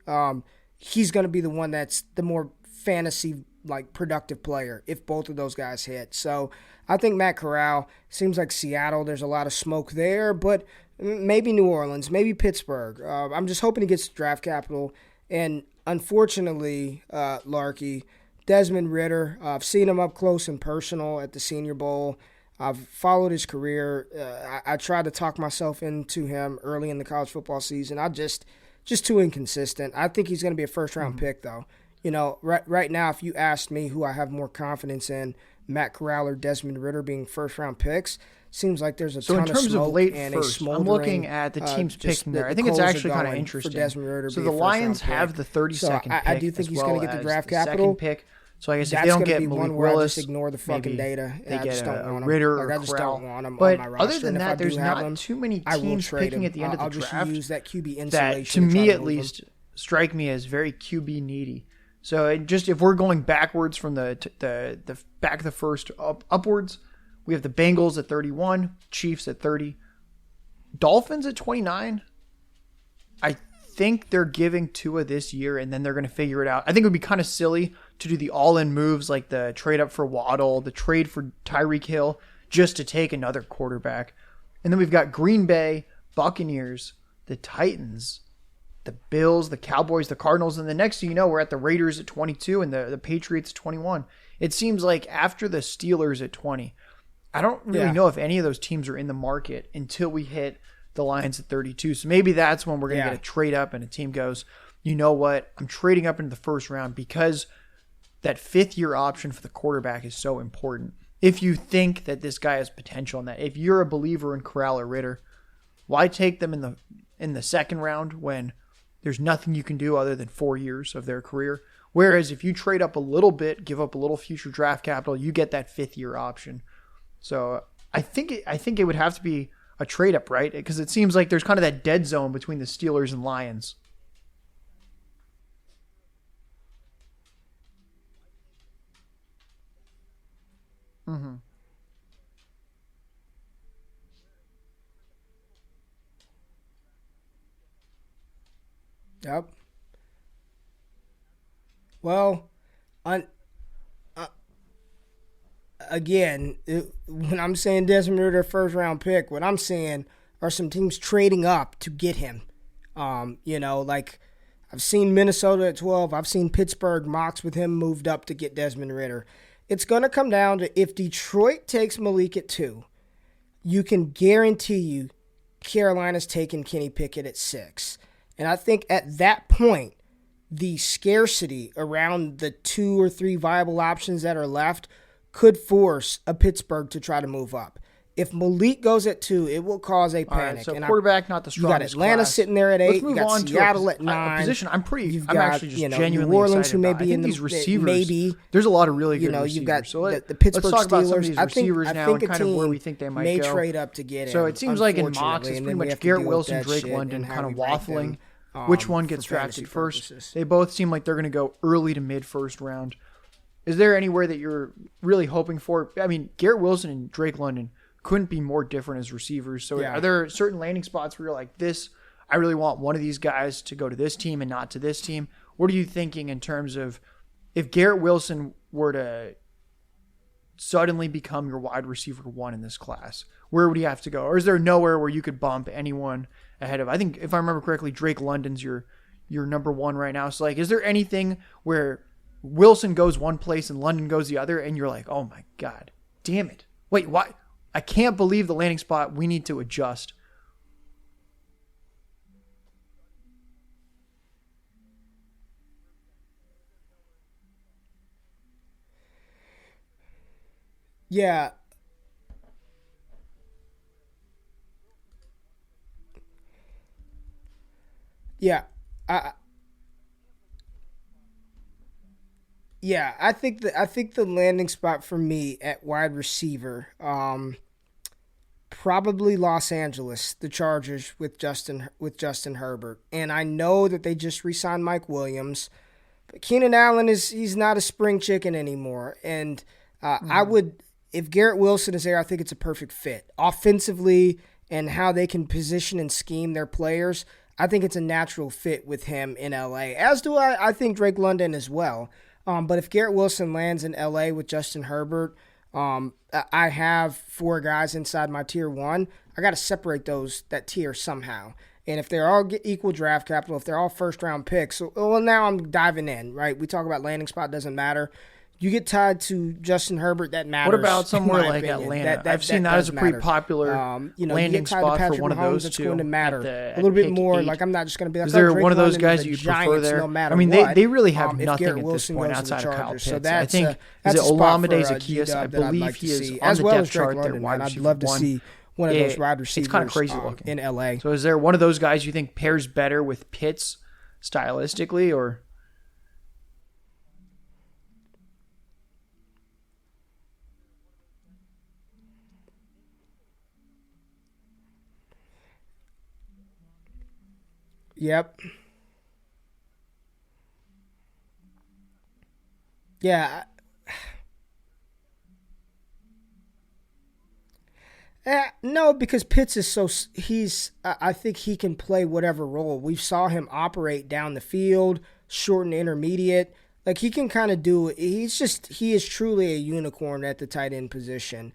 He's going to be the one that's the more fantasy, like, productive player if both of those guys hit. So I think Matt Corral, seems like Seattle, there's a lot of smoke there, but maybe New Orleans, maybe Pittsburgh. I'm just hoping he gets draft capital. And unfortunately, Larky, Desmond Ridder, I've seen him up close and personal at the Senior Bowl. I've followed his career. I tried to talk myself into him early in the college football season. I just too inconsistent. I think he's going to be a first-round pick, though. You know, right now, if you asked me who I have more confidence in, Matt Corral or Desmond Ridder being first-round picks, seems like there's a ton of smoke. So in terms of late first, I'm looking at the teams picking there. I think it's actually kind of interesting. So the Lions have the 32nd pick. I do think he's going to get the draft capital. Pick. So I guess if they don't get Malik Willis, just ignore the fucking data. They get a Ridder or I just Corral. don't want him but on my roster. Other than that, there's not too many teams picking at the end of the draft. I'll just use that QB insulation. That, to me at least, strike me as very QB needy. So if we're going backwards from the back of the first upwards, we have the Bengals at 31, Chiefs at 30, Dolphins at 29. I think they're giving Tua this year, and then they're going to figure it out. I think it would be kind of silly to do the all-in moves like the trade up for Waddle, the trade for Tyreek Hill, just to take another quarterback. And then we've got Green Bay, Buccaneers, the Titans, the Bills, the Cowboys, the Cardinals, and the next thing you know, we're at the Raiders at 22 and the Patriots at 21. It seems like after the Steelers at 20, I don't really know if any of those teams are in the market until we hit the Lions at 32. So maybe that's when we're going to get a trade up and a team goes, you know what, I'm trading up into the first round because that fifth-year option for the quarterback is so important. If you think that this guy has potential in that, if you're a believer in Corral or Ritter, why take them in the second round when there's nothing you can do other than 4 years of their career? Whereas if you trade up a little bit, give up a little future draft capital, you get that fifth-year option. So I think it would have to be a trade up, right? Because it seems like there's kind of that dead zone between the Steelers and Lions. Mm-hmm. Yep. Well, on again, when I'm saying Desmond Ridder first round pick, what I'm saying are some teams trading up to get him. Like I've seen Minnesota at 12. I've seen Pittsburgh mocks with him moved up to get Desmond Ridder. It's going to come down to if Detroit takes Malik at 2, you can guarantee you Carolina's taking Kenny Pickett at 6. And I think at that point, the scarcity around the 2 or 3 viable options that are left could force a Pittsburgh to try to move up. If Malik goes at 2, it will cause a panic. All right, so quarterback, not the strongest. You got Atlanta class. sitting there at 8. Let's move You got on Seattle to at 9. a position I'm got, actually just genuinely New Orleans, excited who may about. be I think in these the, receivers. maybe there's a lot of really good receivers. You've got so the Pittsburgh let's talk about some of Steelers. these I receivers think now a and kind of where we think they might may go. trade up to get him. So it seems like in mocks, it's and pretty then we much have to Garrett deal with Wilson, that Drake shit London and how kind of we rank them, waffling. Which one gets for fantasy drafted first? purposes. They both seem like they're going to go early to mid first round. Is there anywhere that you're really hoping for? I mean, Garrett Wilson and Drake London couldn't be more different as receivers. So are there certain landing spots where you're like, I really want one of these guys to go to this team and not to this team? What are you thinking in terms of if Garrett Wilson were to suddenly become your wide receiver 1 in this class, where would he have to go? Or is there nowhere where you could bump anyone ahead of? I think if I remember correctly, Drake London's your number 1 right now. So like, is there anything where Wilson goes one place and London goes the other and you're like, oh my God, damn it. Wait, why? I can't believe the landing spot. We need to adjust. Yeah. Yeah. I think the landing spot for me at wide receiver, probably Los Angeles, the Chargers with Justin Herbert. And I know that they just re-signed Mike Williams, but Keenan Allen he's not a spring chicken anymore. And I would, if Garrett Wilson is there, I think it's a perfect fit offensively and how they can position and scheme their players. I think it's a natural fit with him in LA, as do I think Drake London as well. But if Garrett Wilson lands in LA with Justin Herbert, I have 4 guys inside my tier 1. I got to separate that tier somehow. And if they're all equal draft capital, if they're all first round picks, well, now I'm diving in, right? We talk about landing spot doesn't matter. You get tied to Justin Herbert, that matters. What about somewhere like opinion. Atlanta? I've seen that as a pretty popular landing spot for one of those it's two. Going to matter a little bit more. 8. Like I'm not just going to be like, is there Drake one of those London guys the you Giants, prefer there? No matter I mean, what, they really have nothing Garrett at Wilson this point goes to the outside of Kyle Chargers. Pitts. So that's, I think that's is it a spot Olamide for, Zaccheaus? I that I'd believe like he to is see. on As the well depth as Drake chart there. London, Wide I'd receiver love to 1. see one of those wide receivers. It's kind of crazy looking in LA. So is there one of those guys you think pairs better with Pitts stylistically, or? Yep. Yeah. No, because Pitts is I think he can play whatever role. We saw him operate down the field, short and intermediate. Like he can kind of do it. He is truly a unicorn at the tight end position.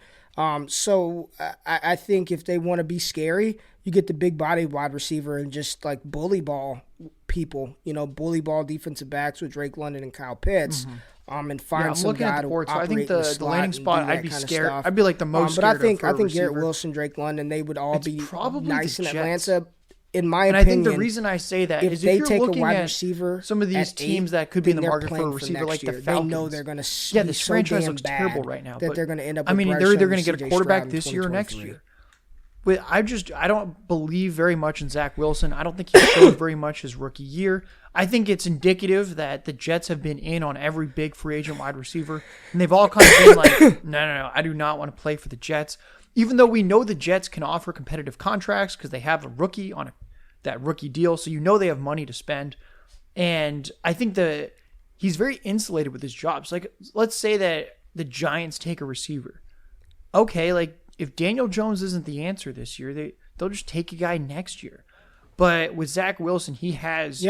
So I think if they want to be scary, you get the big body wide receiver and just like bully ball people, bully ball defensive backs with Drake London and Kyle Pitts, and find some guy to operate I think the landing spot, I'd be scared. Stuff. I'd be like the most but scared I think of Garrett Wilson, Drake London, they would all be probably nice in the Atlanta. In my and opinion, I think the reason I say that is they if you're take looking a wide at receiver some of these teams that could be in the market for a receiver like the Falcons, they know they're going to this franchise looks terrible right now. That they're going to end up. I mean, they're either going to get a quarterback this year or next year. But I don't believe very much in Zach Wilson. I don't think he showed very much his rookie year. I think it's indicative that the Jets have been in on every big free agent wide receiver, and they've all kind of been like, no, I do not want to play for the Jets. Even though we know the Jets can offer competitive contracts because they have a rookie on that rookie deal, so they have money to spend. And I think he's very insulated with his jobs. Like, let's say that the Giants take a receiver. Okay, like, if Daniel Jones isn't the answer this year, they'll just take a guy next year. But with Zach Wilson, he has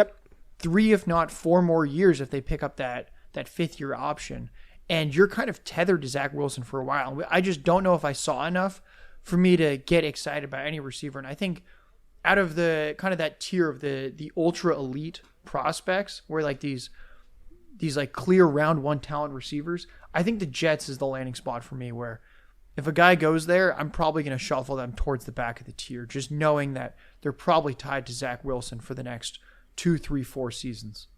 3, if not 4 more years if they pick up that 5th-year option. And you're kind of tethered to Zach Wilson for a while. I just don't know if I saw enough for me to get excited about any receiver. And I think out of the kind of that tier of the ultra elite prospects, where like these like clear round 1 talent receivers, I think the Jets is the landing spot for me, where if a guy goes there, I'm probably going to shuffle them towards the back of the tier, just knowing that they're probably tied to Zach Wilson for the next 2, 3, 4 seasons.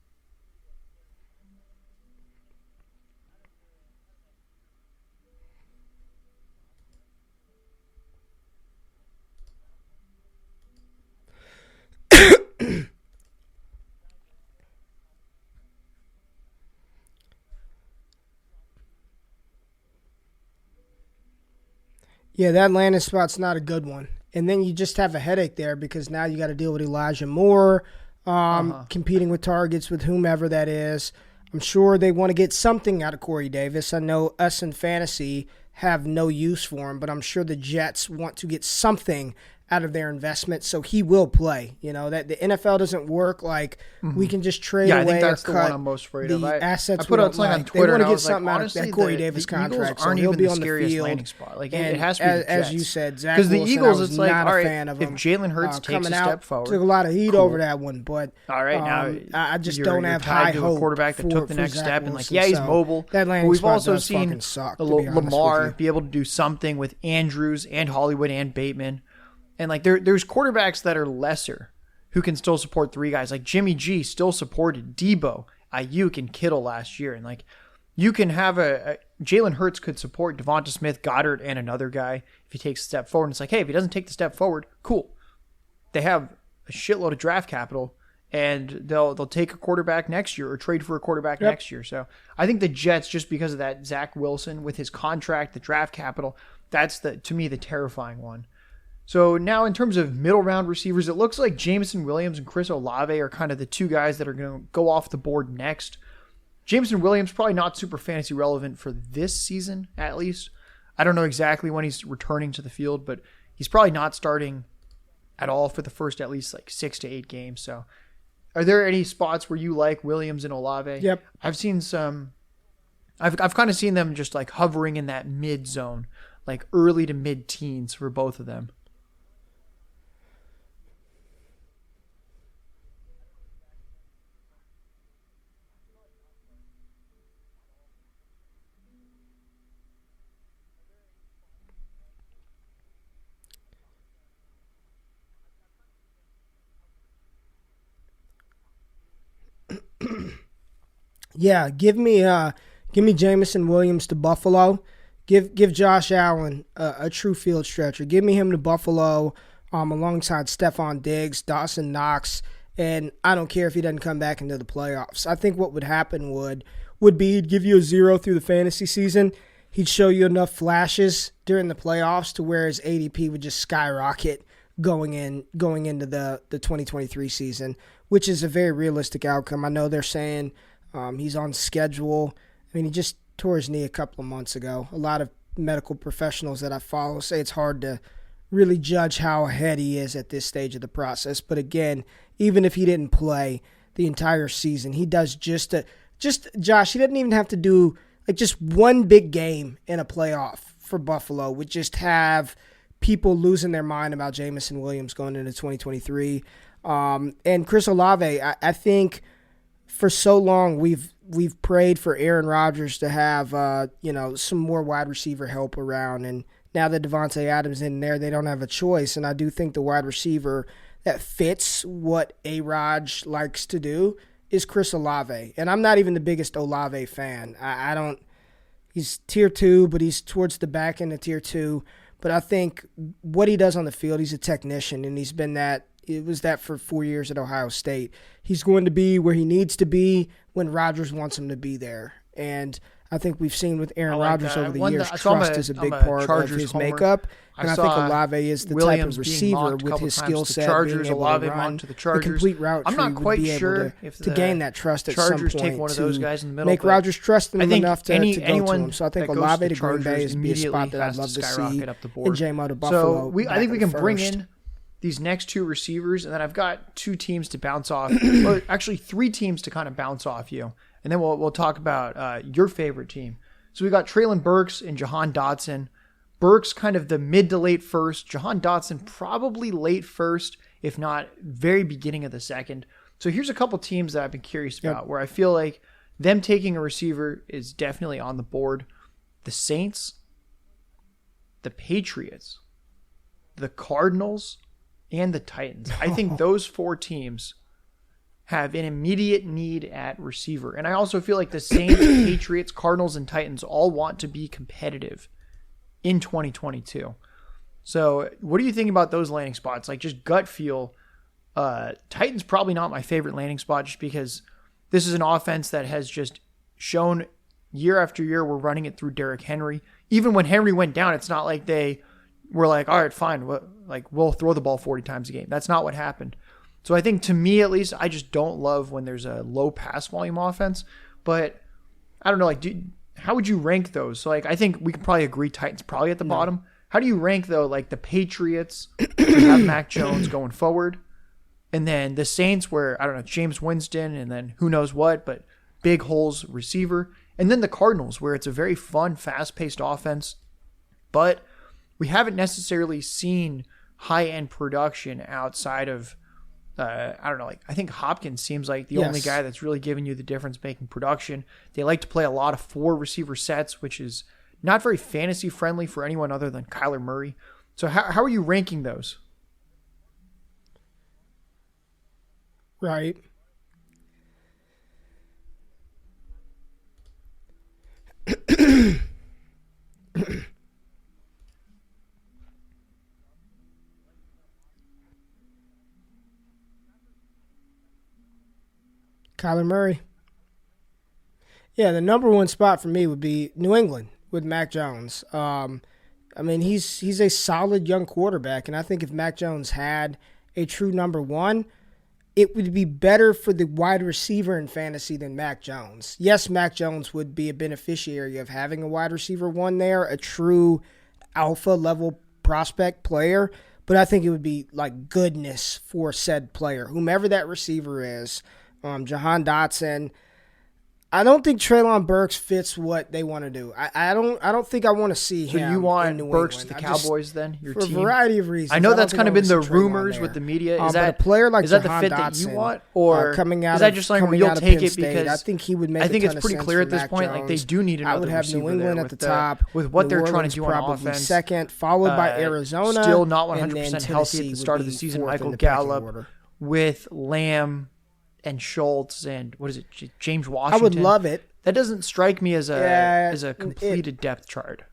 Yeah, that landing spot's not a good one. And then you just have a headache there because now you got to deal with Elijah Moore competing with targets with whomever that is. I'm sure they want to get something out of Corey Davis. I know us in fantasy have no use for him, but I'm sure the Jets want to get something out of their investment, so he will play. That the NFL doesn't work like we can just trade away. I think that's or the cut one I'm most afraid of. Assets I put out something on Twitter. They want to get like, something out of that Corey Davis contract, so he'll be on the field. Landing spot. Like, and it has to be the Jets. As you said, Zach because the Wilson, Eagles, I was it's like, not all a right, fan of him. if Jalen Hurts takes a step forward, took a lot of heat over that one, but all right, now I just don't have high hope a quarterback that took the next step, and like, yeah, he's so mobile. That but we've also seen Lamar be able to do something with Andrews and Hollywood and Bateman. And like there's quarterbacks that are lesser who can still support 3 guys. Like Jimmy G still supported Debo, Ayuk, and Kittle last year. And like you can have Jalen Hurts could support Devonta Smith, Goddard, and another guy if he takes a step forward. And it's like, hey, if he doesn't take the step forward, cool. They have a shitload of draft capital, and they'll take a quarterback next year or trade for a quarterback next year. So I think the Jets, just because of that Zach Wilson with his contract, the draft capital, that's to me the terrifying one. So now in terms of middle round receivers, it looks like Jameson Williams and Chris Olave are kind of the 2 guys that are going to go off the board next. Jameson Williams probably not super fantasy relevant for this season, at least. I don't know exactly when he's returning to the field, but he's probably not starting at all for the first at least like 6 to 8 games. So are there any spots where you like Williams and Olave? Yep. I've seen some. I've kind of seen them just like hovering in that mid zone, like early to mid teens for both of them. Yeah, give me Jameson Williams to Buffalo. Give Josh Allen a true field stretcher. Give me him to Buffalo alongside Stephon Diggs, Dawson Knox, and I don't care if he doesn't come back into the playoffs. I think what would happen would be he'd give you a 0 through the fantasy season. He'd show you enough flashes during the playoffs to where his ADP would just skyrocket going into the 2023 season, which is a very realistic outcome. I know they're saying he's on schedule. I mean, he just tore his knee a couple of months ago. A lot of medical professionals that I follow say it's hard to really judge how ahead he is at this stage of the process. But again, even if he didn't play the entire season, he does Josh, he doesn't even have to do like just one big game in a playoff for Buffalo would just have people losing their mind about Jameson Williams going into 2023. And Chris Olave, I think for so long we've prayed for Aaron Rodgers to have some more wide receiver help around, and now that Devontae Adams in there, they don't have a choice. And I do think the wide receiver that fits what A-Raj likes to do is Chris Olave. And I'm not even the biggest Olave fan. I don't – he's tier 2, but he's towards the back end of tier 2. But I think what he does on the field, he's a technician, and he's been that – it was that for 4 years at Ohio State. He's going to be where he needs to be when Rodgers wants him to be there. And I think we've seen with Aaron Rodgers over the years, trust is a big part of his makeup. And I think Olave is the type of receiver with his skill set, being able to run the complete route tree, would be able to gain that trust at some point take one of those guys in the middle, make Rodgers trust him enough to go to him. So I think Olave to Green Bay is be a spot that I'd love to see in J-Mo to Buffalo. So I think we can bring in these next two receivers, and then I've got two teams to bounce off, or actually three teams to kind of bounce off you. And then we'll talk about your favorite team. So we got Treylon Burks and Jahan Dotson. Burks kind of the mid to late first. Jahan Dotson probably late first, if not very beginning of the second. So here's a couple teams that I've been curious about where I feel like them taking a receiver is definitely on the board. The Saints, the Patriots, the Cardinals, and the Titans. I think those four teams have an immediate need at receiver. And I also feel like the Saints, Patriots, Cardinals, and Titans all want to be competitive in 2022. So what do you think about those landing spots? Like just gut feel, Titans probably not my favorite landing spot just because this is an offense that has just shown year after year we're running it through Derrick Henry. Even when Henry went down, it's not like they were like, all right, fine, we'll throw the ball 40 times a game. That's not what happened. So I think to me, at least, I just don't love when there's a low pass volume offense. But I don't know, how would you rank those? So I think we can probably agree Titans probably at the bottom. How do you rank though, the Patriots who have Mac Jones going forward, and then the Saints where I don't know James Winston, and then who knows what, but big holes receiver, and then the Cardinals where it's a very fun, fast-paced offense, but we haven't necessarily seen high-end production outside of, I don't know, I think Hopkins seems like the only guy that's really giving you the difference making production. They like to play a lot of 4 receiver sets, which is not very fantasy-friendly for anyone other than Kyler Murray. So how are you ranking those? Right. Kyler Murray. Yeah, the number one spot for me would be New England with Mac Jones. He's a solid young quarterback, and I think if Mac Jones had a true number one, it would be better for the wide receiver in fantasy than Mac Jones. Yes, Mac Jones would be a beneficiary of having a wide receiver one there, a true alpha level prospect player, but I think it would be like goodness for said player, whomever that receiver is. Jahan Dotson. I don't think Treylon Burks fits what they want to do. I don't think I want to see him. So you want in New Burks England. to the Cowboys then? Your for team? a variety of reasons. I know that's kind of been the Treylon rumors there. with the media. But a player like is that the Jahan fit Dotson, that you want, or coming out is that just something where you'll take it because I think he would make. I think a it's ton pretty of clear at sense this for point. Mac Like they Jones. do need another I would have receiver New England there at the top with what New they're trying Orleans to do on probably offense. Second, followed by Arizona. Still not and 100% then healthy at Tennessee the start of the would be season. fourth in Michael the pecking Gallup order. with Lamb and Schultz and what is it, James Washington? I would love it. That doesn't strike me as a completed depth chart.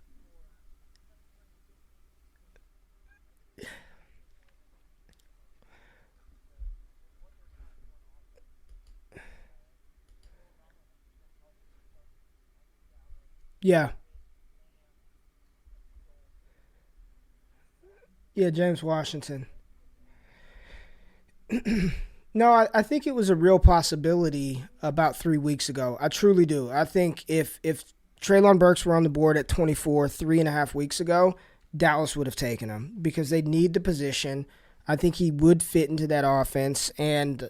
Yeah. Yeah, James Washington. No, I think it was a real possibility about 3 weeks ago. I truly do. I think if Treylon Burks were on the board at 24 3.5 weeks ago, Dallas would have taken him because they need the position. I think he would fit into that offense. And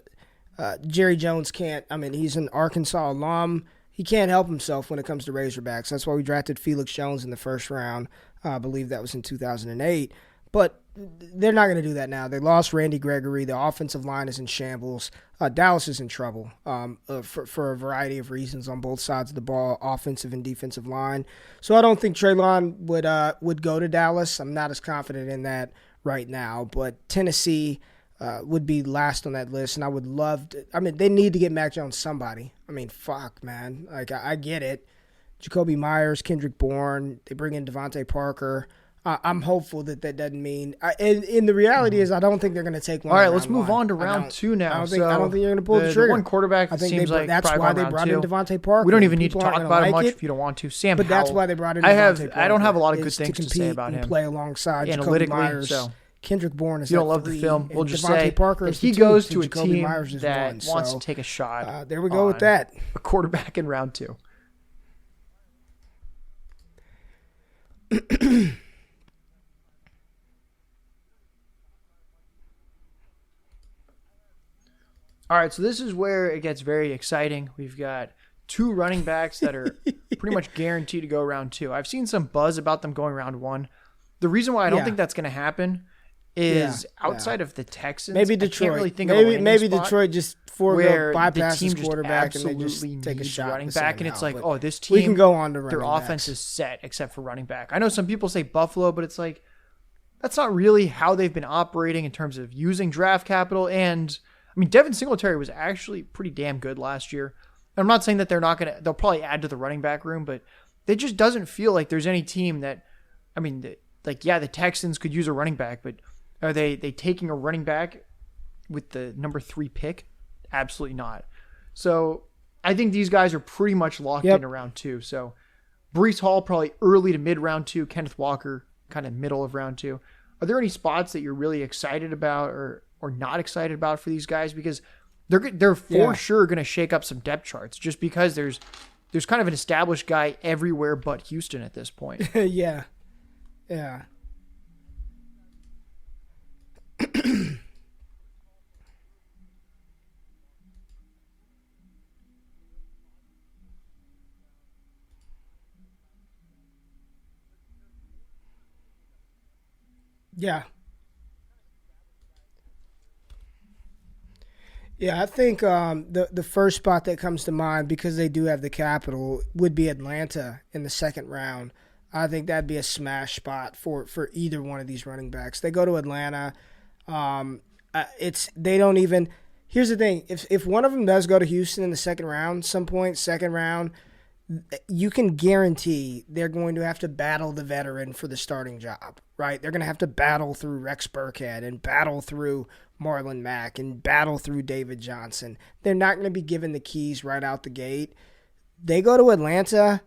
Jerry Jones can't, he's an Arkansas alum. He can't help himself when it comes to Razorbacks. That's why we drafted Felix Jones in the first round. I believe that was in 2008. But they're not going to do that now. They lost Randy Gregory. The offensive line is in shambles. Dallas is in trouble for a variety of reasons on both sides of the ball, offensive and defensive line. So I don't think Treylon would go to Dallas. I'm not as confident in that right now. But Tennessee would be last on that list, and I would love to. I mean, they need to get Mac Jones somebody. I mean, fuck, man. Like, I get it. Jacoby Myers, Kendrick Bourne, they bring in Devontae Parker. I'm hopeful that doesn't mean. And the reality is, I don't think they're going to take one. All right, let's move on to round 2 now. I don't think you're going to pull the trigger. The one quarterback that seems like that's why they brought in Devontae Parker. We don't even need to talk about him much if you don't want to. Sam but Howell. That's why they brought in Devontae Parker. I don't have a lot of good things to say about and him. Play alongside Jacoby Myers. So Kendrick Bourne is. If you don't love the film, we'll just say Parker if he goes to a team that wants to take a shot. There we go with that. A quarterback in round 2. All right, so this is where it gets very exciting. We've got 2 running backs that are pretty much guaranteed to go round 2. I've seen some buzz about them going round 1. The reason why I don't think that's going to happen is outside of the Texans. Maybe Detroit. I can't really think of a maybe spot Detroit just bypass the his team quarterback just and they just take a shot running back, and it's like, oh, this team. We can go on to running their backs. offense is set except for running back. I know some people say Buffalo, but it's like that's not really how they've been operating in terms of using draft capital. And I mean, Devin Singletary was actually pretty damn good last year. And I'm not saying that they'll probably add to the running back room, but it just doesn't feel like there's any team that, I mean, the Texans could use a running back, but are they taking a running back with the number 3 pick? Absolutely not. So I think these guys are pretty much locked in round 2. So Breece Hall probably early to mid round 2, Kenneth Walker kind of middle of round 2. Are there any spots that you're really excited about or not excited about for these guys? Because they're for sure going to shake up some depth charts just because there's kind of an established guy everywhere but Houston at this point. Yeah. Yeah. Yeah, I think the first spot that comes to mind, because they do have the capital, would be Atlanta in the second round. I think that'd be a smash spot for either one of these running backs. They go to Atlanta. They don't even. Here's the thing: if one of them does go to Houston in the second round, you can guarantee they're going to have to battle the veteran for the starting job, right? They're going to have to battle through Rex Burkhead and battle through Marlon Mack and battle through David Johnson. They're not going to be given the keys right out the gate. They go to Atlanta.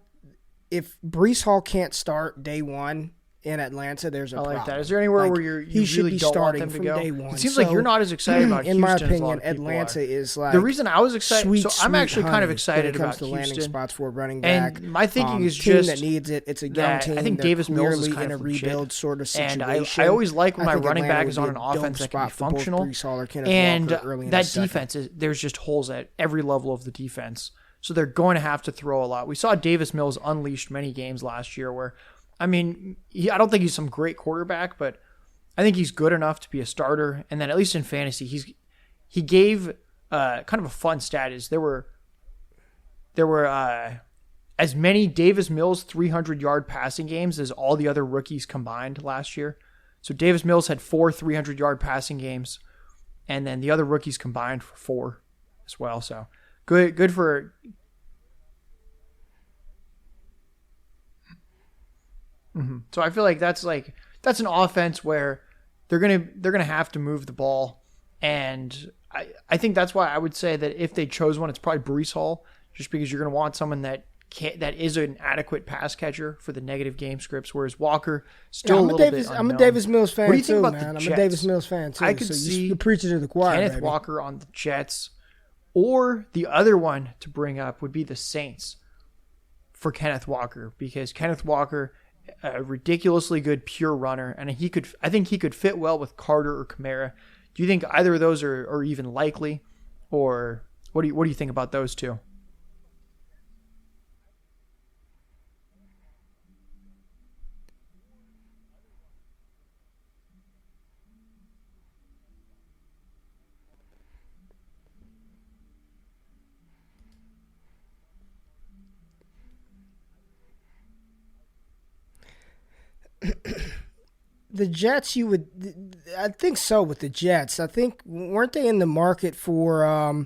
If Breece Hall can't start day one in Atlanta, there's a problem. I like that. Is there anywhere where you really don't want them to go? Day one. It seems like you're not as excited about Houston. In my opinion, Atlanta is like the reason I was excited. So I'm actually kind of when excited it comes about to landing Houston. Spots for a running back. And my thinking is team just that needs it. It's a young team. I think Davis Mills is kind in of a rebuild legit. sort of situation. And I always like when my running Atlanta back is on an offense that can be functional. And that defense there's just holes at every level of the defense. So they're going to have to throw a lot. We saw Davis Mills unleashed many games last year where, I mean, I don't think he's some great quarterback, but I think he's good enough to be a starter. And then at least in fantasy, he gave kind of a fun stat is there were as many Davis Mills 300-yard passing games as all the other rookies combined last year. So Davis Mills had 4 300-yard passing games, and then the other rookies combined for 4 as well. So good for. Mm-hmm. So I feel like that's an offense where they're gonna have to move the ball, and I think that's why I would say that if they chose one, it's probably Breece Hall, just because you're gonna want someone that is an adequate pass catcher for the negative game scripts, whereas Walker still a little bit unknown. I'm a Davis Mills fan. What do you think too, about man? the I'm Jets? a Davis Mills fan too. I could see you're preaching to the choir. Kenneth baby. Walker on the Jets, or the other one to bring up would be the Saints for Kenneth Walker, because Kenneth Walker, a ridiculously good pure runner, and I think he could fit well with Carter or Kamara. Do you think either of those are even likely, or what do you think about those two? The Jets, I think so with the Jets. I think, weren't they in the market for,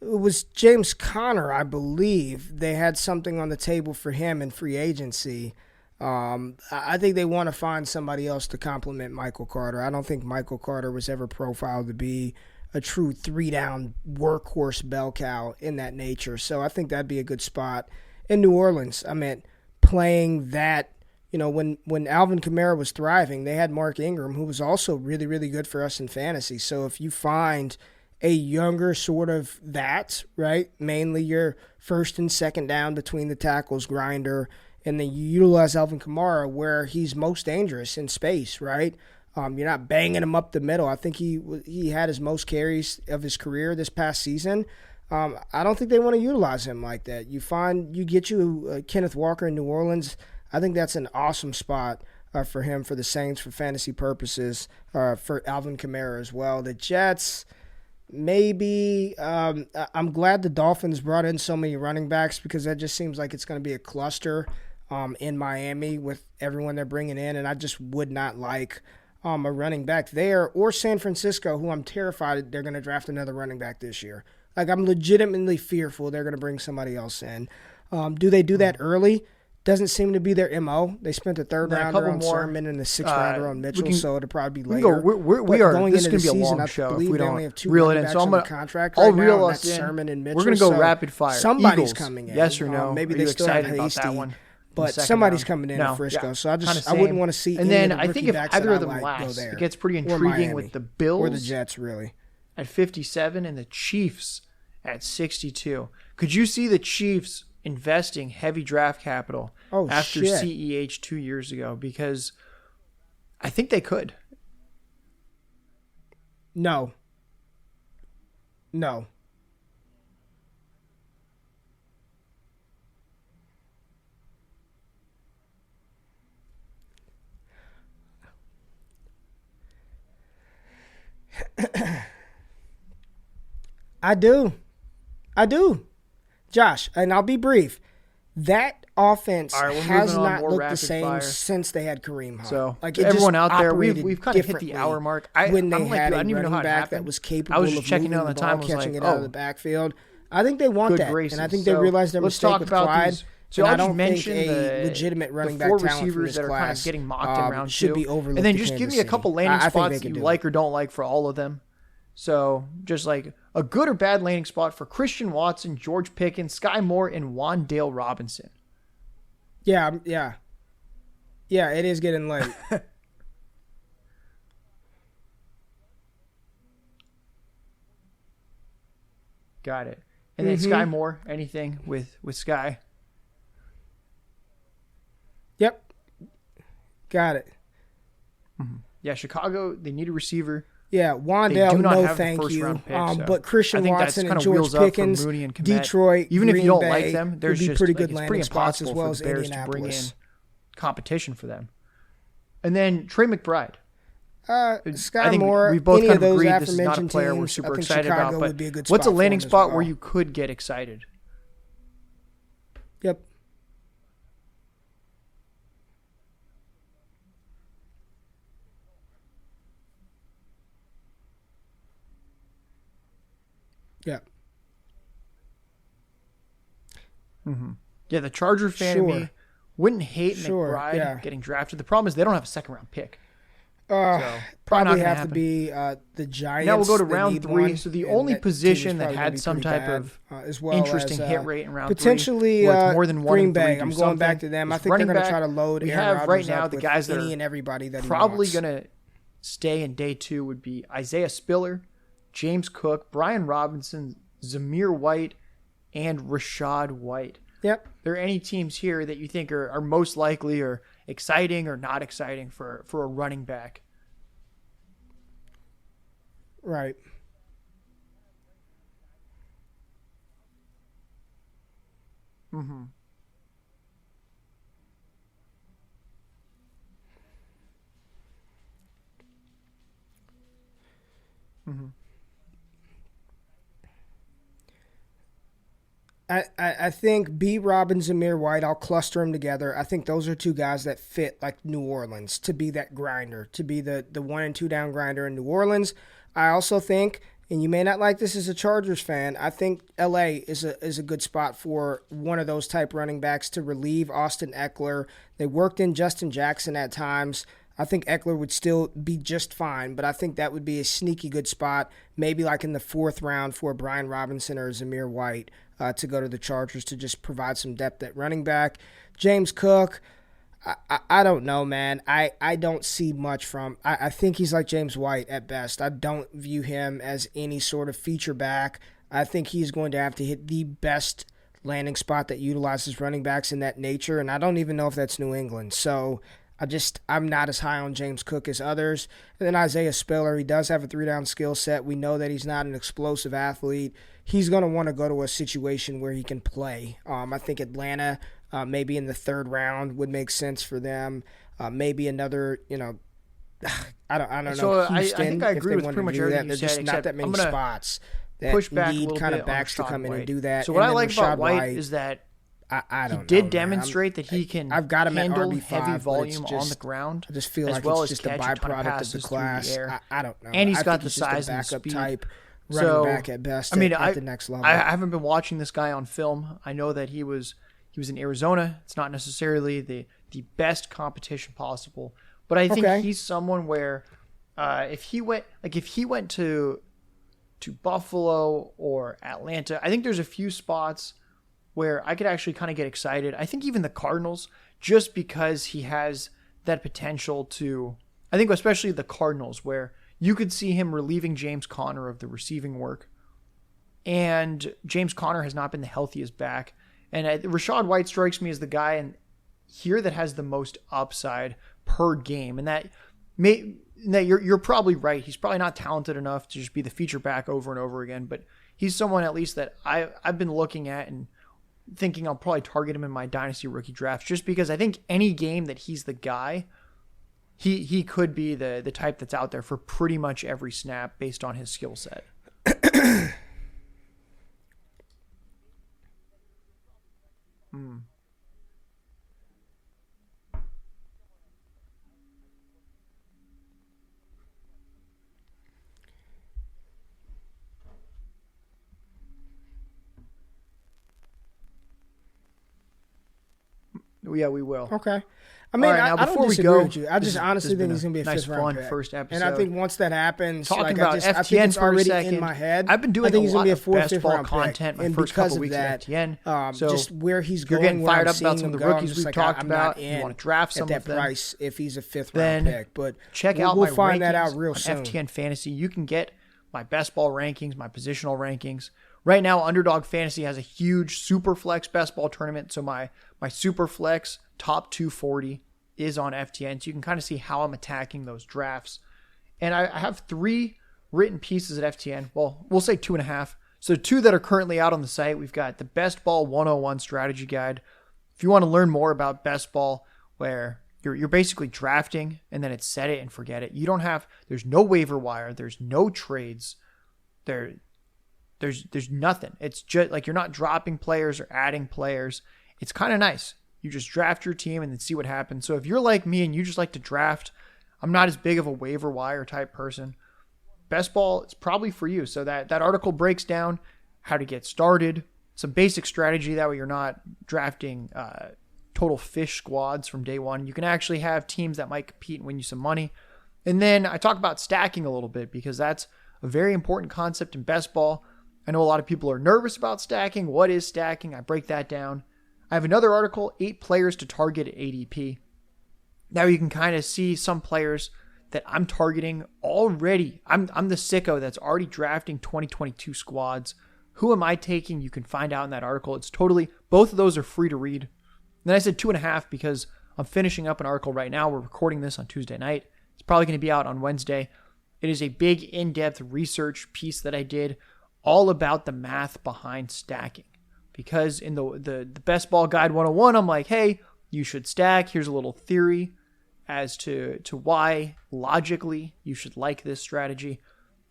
it was James Conner, I believe. They had something on the table for him in free agency. I think they want to find somebody else to complement Michael Carter. I don't think Michael Carter was ever profiled to be a true 3-down workhorse bell cow in that nature. So I think that'd be a good spot. In New Orleans, I mean, playing that, when Alvin Kamara was thriving, they had Mark Ingram, who was also really, really good for us in fantasy. So if you find a younger sort of that, right, mainly your first and second down between the tackles grinder, and then you utilize Alvin Kamara where he's most dangerous in space, right? You're not banging him up the middle. I think he had his most carries of his career this past season. I don't think they want to utilize him like that. You get Kenneth Walker in New Orleans. I think that's an awesome spot for him, for the Saints, for fantasy purposes, for Alvin Kamara as well. The Jets, maybe. I'm glad the Dolphins brought in so many running backs, because that just seems like it's going to be a cluster in Miami with everyone they're bringing in, and I just would not like a running back there, or San Francisco, who I'm terrified they're going to draft another running back this year. Like, I'm legitimately fearful they're going to bring somebody else in. Do they do that early? Doesn't seem to be their MO. They spent a third rounder on Sermon and a sixth rounder on Mitchell, so it'll probably be later. This is going to be a long show if we don't reel it in. So I'll reel us in. Sermon and Mitchell. We're going to go rapid fire. Somebody's Eagles, coming in. Yes or no? Maybe Are they you still have excited about Hasty, that one? but somebody's coming in Frisco. Yeah, so I wouldn't want to see. And any then of the I think rookie if backs either that of them I like last, go there, it gets pretty or intriguing Miami, with the Bills or the Jets, really, at 57 and the Chiefs at 62. Could you see the Chiefs investing heavy draft capital after CEH 2 years ago? Because I think they could. No. I do. Josh, and I'll be brief. That offense has not looked the same since they had Kareem Hunt. So, everyone out there, we've kind of hit the hour mark. When they had a running back that was capable of moving the ball, catching it out of the backfield. I think they want that, and I think they realized their mistake with Clyde. So I don't think a legitimate running back talent from this that are kind class of getting mocked in round should two. be overlooked. And then just give me a couple landing spots that you like or don't like for all of them. So just like a good or bad landing spot for Christian Watson, George Pickens, Sky Moore, and Wan'Dale Robinson. Yeah, it is getting late. Got it. And then Sky Moore, anything with Sky? Yep. Got it. Mm-hmm. Yeah, Chicago, they need a receiver. Yeah, Wan'Dale, no thank you. But Christian Watson and George Pickens, Detroit, even Green if you don't Bay, like them, there's just pretty good it's landing pretty spots as impossible well for as the Bears to bring in Indianapolis. competition for them. And then Trey McBride. Sky Moore, we both any kind of of those agreed this is not a aforementioned player we're teams, super I think excited Chicago about. would be a But good what's a spot for landing him as spot well. where you could get excited? Yep. Yeah. Mm-hmm. Yeah, the Charger fan of me wouldn't hate McBride getting drafted. The problem is they don't have a second-round pick. Probably have to be the Giants. Now we'll go to round 3. So the only position that had some type of interesting hit rate in round 3, potentially where it's more than 1 Green in 3 Bay. do I'm going something, back to them. I think they're going to try to load. We Aaron have Rodgers right now up the with guys that any are and everybody that probably he going to stay in day 2 would be Isaiah Spiller, James Cook, Brian Robinson, Zamir White, and Rashad White. Yep. Are there any teams here that you think are most likely or exciting or not exciting for a running back? Right. Mm-hmm. Mm-hmm. I think B. Robbins and Zamir White, I'll cluster them together. I think those are two guys that fit like New Orleans to be that grinder, to be the 1 and 2 down grinder in New Orleans. I also think, and you may not like this as a Chargers fan, I think LA is a good spot for one of those type running backs to relieve Austin Eckler. They worked in Justin Jackson at times. I think Eckler would still be just fine, but I think that would be a sneaky good spot, maybe like in the 4th round for Brian Robinson or Zamir White to go to the Chargers to just provide some depth at running back. James Cook, I don't know, man. I don't see much from – I think he's like James White at best. I don't view him as any sort of feature back. I think he's going to have to hit the best landing spot that utilizes running backs in that nature, and I don't even know if that's New England. So – I'm not as high on James Cook as others. And then Isaiah Spiller, he does have a 3-down skill set. We know that he's not an explosive athlete. He's going to want to go to a situation where he can play. I think Atlanta, maybe in the 3rd round, would make sense for them. Maybe another, I don't know. So Houston, I think I agree with pretty much everything you There's said. just not that many spots that push back need kind of backs to come in and do that. So what I like about Rashad White is that I don't he did know, demonstrate that he can I've got him handle RB5, heavy volume on the ground. I just feel as like well it's as just a catch ton of byproduct of passes the through class. air. I don't know. And he's I got think the just a size and backup speed. type So, running back at best at the next level. I haven't been watching this guy on film. I know that he was in Arizona. It's not necessarily the best competition possible, but I think he's someone where if he went to Buffalo or Atlanta, I think there's a few spots where I could actually kind of get excited. I think even the Cardinals, just because he has that potential to, I think especially the Cardinals, where you could see him relieving James Conner of the receiving work. And James Conner has not been the healthiest back. And Rashad White strikes me as the guy in here that has the most upside per game. And you're probably right. He's probably not talented enough to just be the feature back over and over again. But he's someone at least that I've been looking at and thinking I'll probably target him in my dynasty rookie drafts, just because I think any game that he's the guy, he could be the type that's out there for pretty much every snap based on his skill set. Yeah, we will. Okay. I mean, right, I don't disagree with you. I just honestly think he's going to be a nice, 5th round pick. First episode. And I think once that happens, talking about FTN I think it's for a already second, in my head. I've been doing I think he's a lot be a of 4th, best 5th ball round content pick. my first because couple weeks that, at FTN. So just where he's you're going, getting fired up seeing about some of the him go, rookies I'm we've just talked I'm about. not You want to draft some at that of them. price if he's a 5th Then round pick. But check out we'll my find rankings that out real on soon. FTN Fantasy. You can get my best ball rankings, my positional rankings. Right now, Underdog Fantasy has a huge super flex best ball tournament. So my super flex top 240 is on FTN. So you can kind of see how I'm attacking those drafts. And I have 3 written pieces at FTN. Well, we'll say 2.5. So 2 that are currently out on the site. We've got the Best Ball 101 strategy guide. If you want to learn more about best ball, where you're basically drafting and then it's set it and forget it. There's no waiver wire. There's no trades. There's nothing. It's just like you're not dropping players or adding players. It's kind of nice. You just draft your team and then see what happens. So if you're like me and you just like to draft, I'm not as big of a waiver wire type person. Best ball is probably for you. So that article breaks down how to get started, some basic strategy. That way you're not drafting total fish squads from day one. You can actually have teams that might compete and win you some money. And then I talk about stacking a little bit because that's a very important concept in best ball. I know a lot of people are nervous about stacking. What is stacking? I break that down. I have another article, 8 players to target at ADP. Now you can kind of see some players that I'm targeting already. I'm the sicko that's already drafting 2022 squads. Who am I taking? You can find out in that article. It's totally, both of those are free to read. And then I said 2.5 because I'm finishing up an article right now. We're recording this on Tuesday night. It's probably going to be out on Wednesday. It is a big in-depth research piece that I did all about the math behind stacking. Because in the Best Ball Guide 101, I'm like, hey, you should stack. Here's a little theory as to why logically you should like this strategy.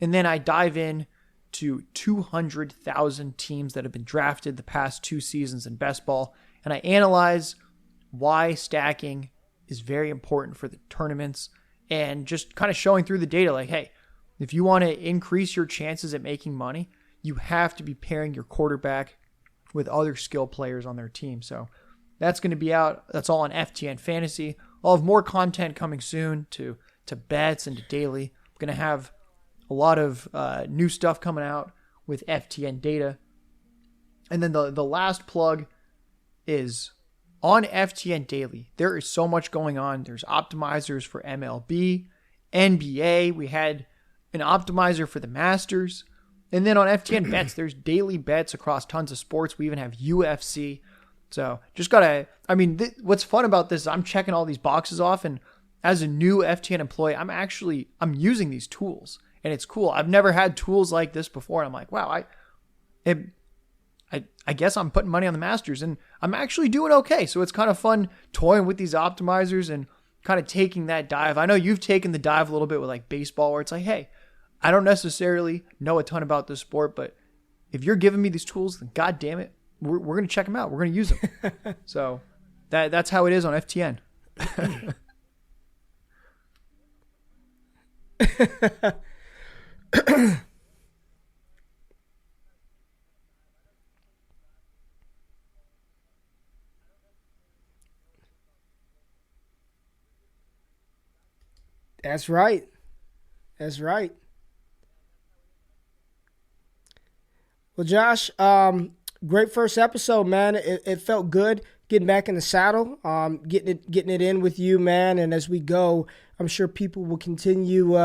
And then I dive in to 200,000 teams that have been drafted the past 2 seasons in best ball. And I analyze why stacking is very important for the tournaments and just kind of showing through the data like, hey, if you want to increase your chances at making money, you have to be pairing your quarterback with other skill players on their team. So that's going to be out. That's all on FTN Fantasy. I'll have more content coming soon to bets and to daily. I'm going to have a lot of new stuff coming out with FTN data. And then the last plug is on FTN Daily. There is so much going on. There's optimizers for MLB, NBA. We had an optimizer for the Masters. And then on FTN Bets, there's daily bets across tons of sports. We even have UFC. So just what's fun about this is I'm checking all these boxes off. And as a new FTN employee, I'm using these tools. And it's cool. I've never had tools like this before. And I'm like, wow, I guess I'm putting money on the Masters. And I'm actually doing okay. So it's kind of fun toying with these optimizers and kind of taking that dive. I know you've taken the dive a little bit with like baseball, where it's like, hey, I don't necessarily know a ton about this sport, but if you're giving me these tools, then God damn it, we're going to check them out. We're going to use them. So that's how it is on FTN. That's right. That's right. Well, Josh, great first episode, man. It felt good getting back in the saddle, getting it in with you, man. And as we go, I'm sure people will continue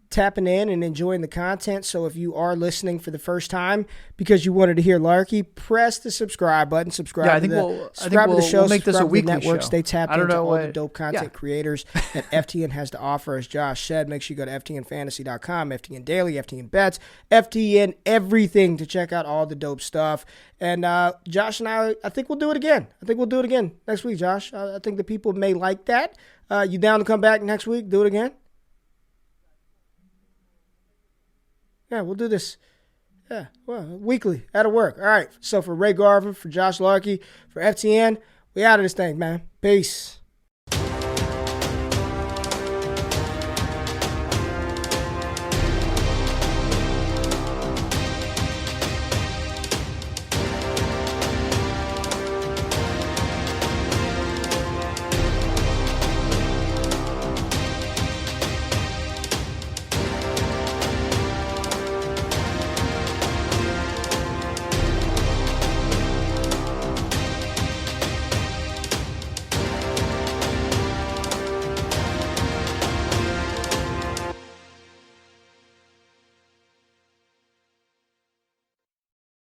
tapping in and enjoying the content. So if you are listening for the first time because you wanted to hear Larky, press the subscribe button. Subscribe to the show. We'll make this a weekly network. show. Stay tapped into all the dope content creators that FTN has to offer. As Josh said, make sure you go to FTNFantasy.com, FTN Daily, FTN Bets, FTN Everything to check out all the dope stuff. And Josh and I think we'll do it again. I think we'll do it again next week, Josh. I think the people may like that. You down to come back next week? Do it again? Yeah, we'll do this. Yeah, well, weekly. That'll work. All right. So for Ray Garvin, for Josh Larky, for FTN, we out of this thing, man. Peace.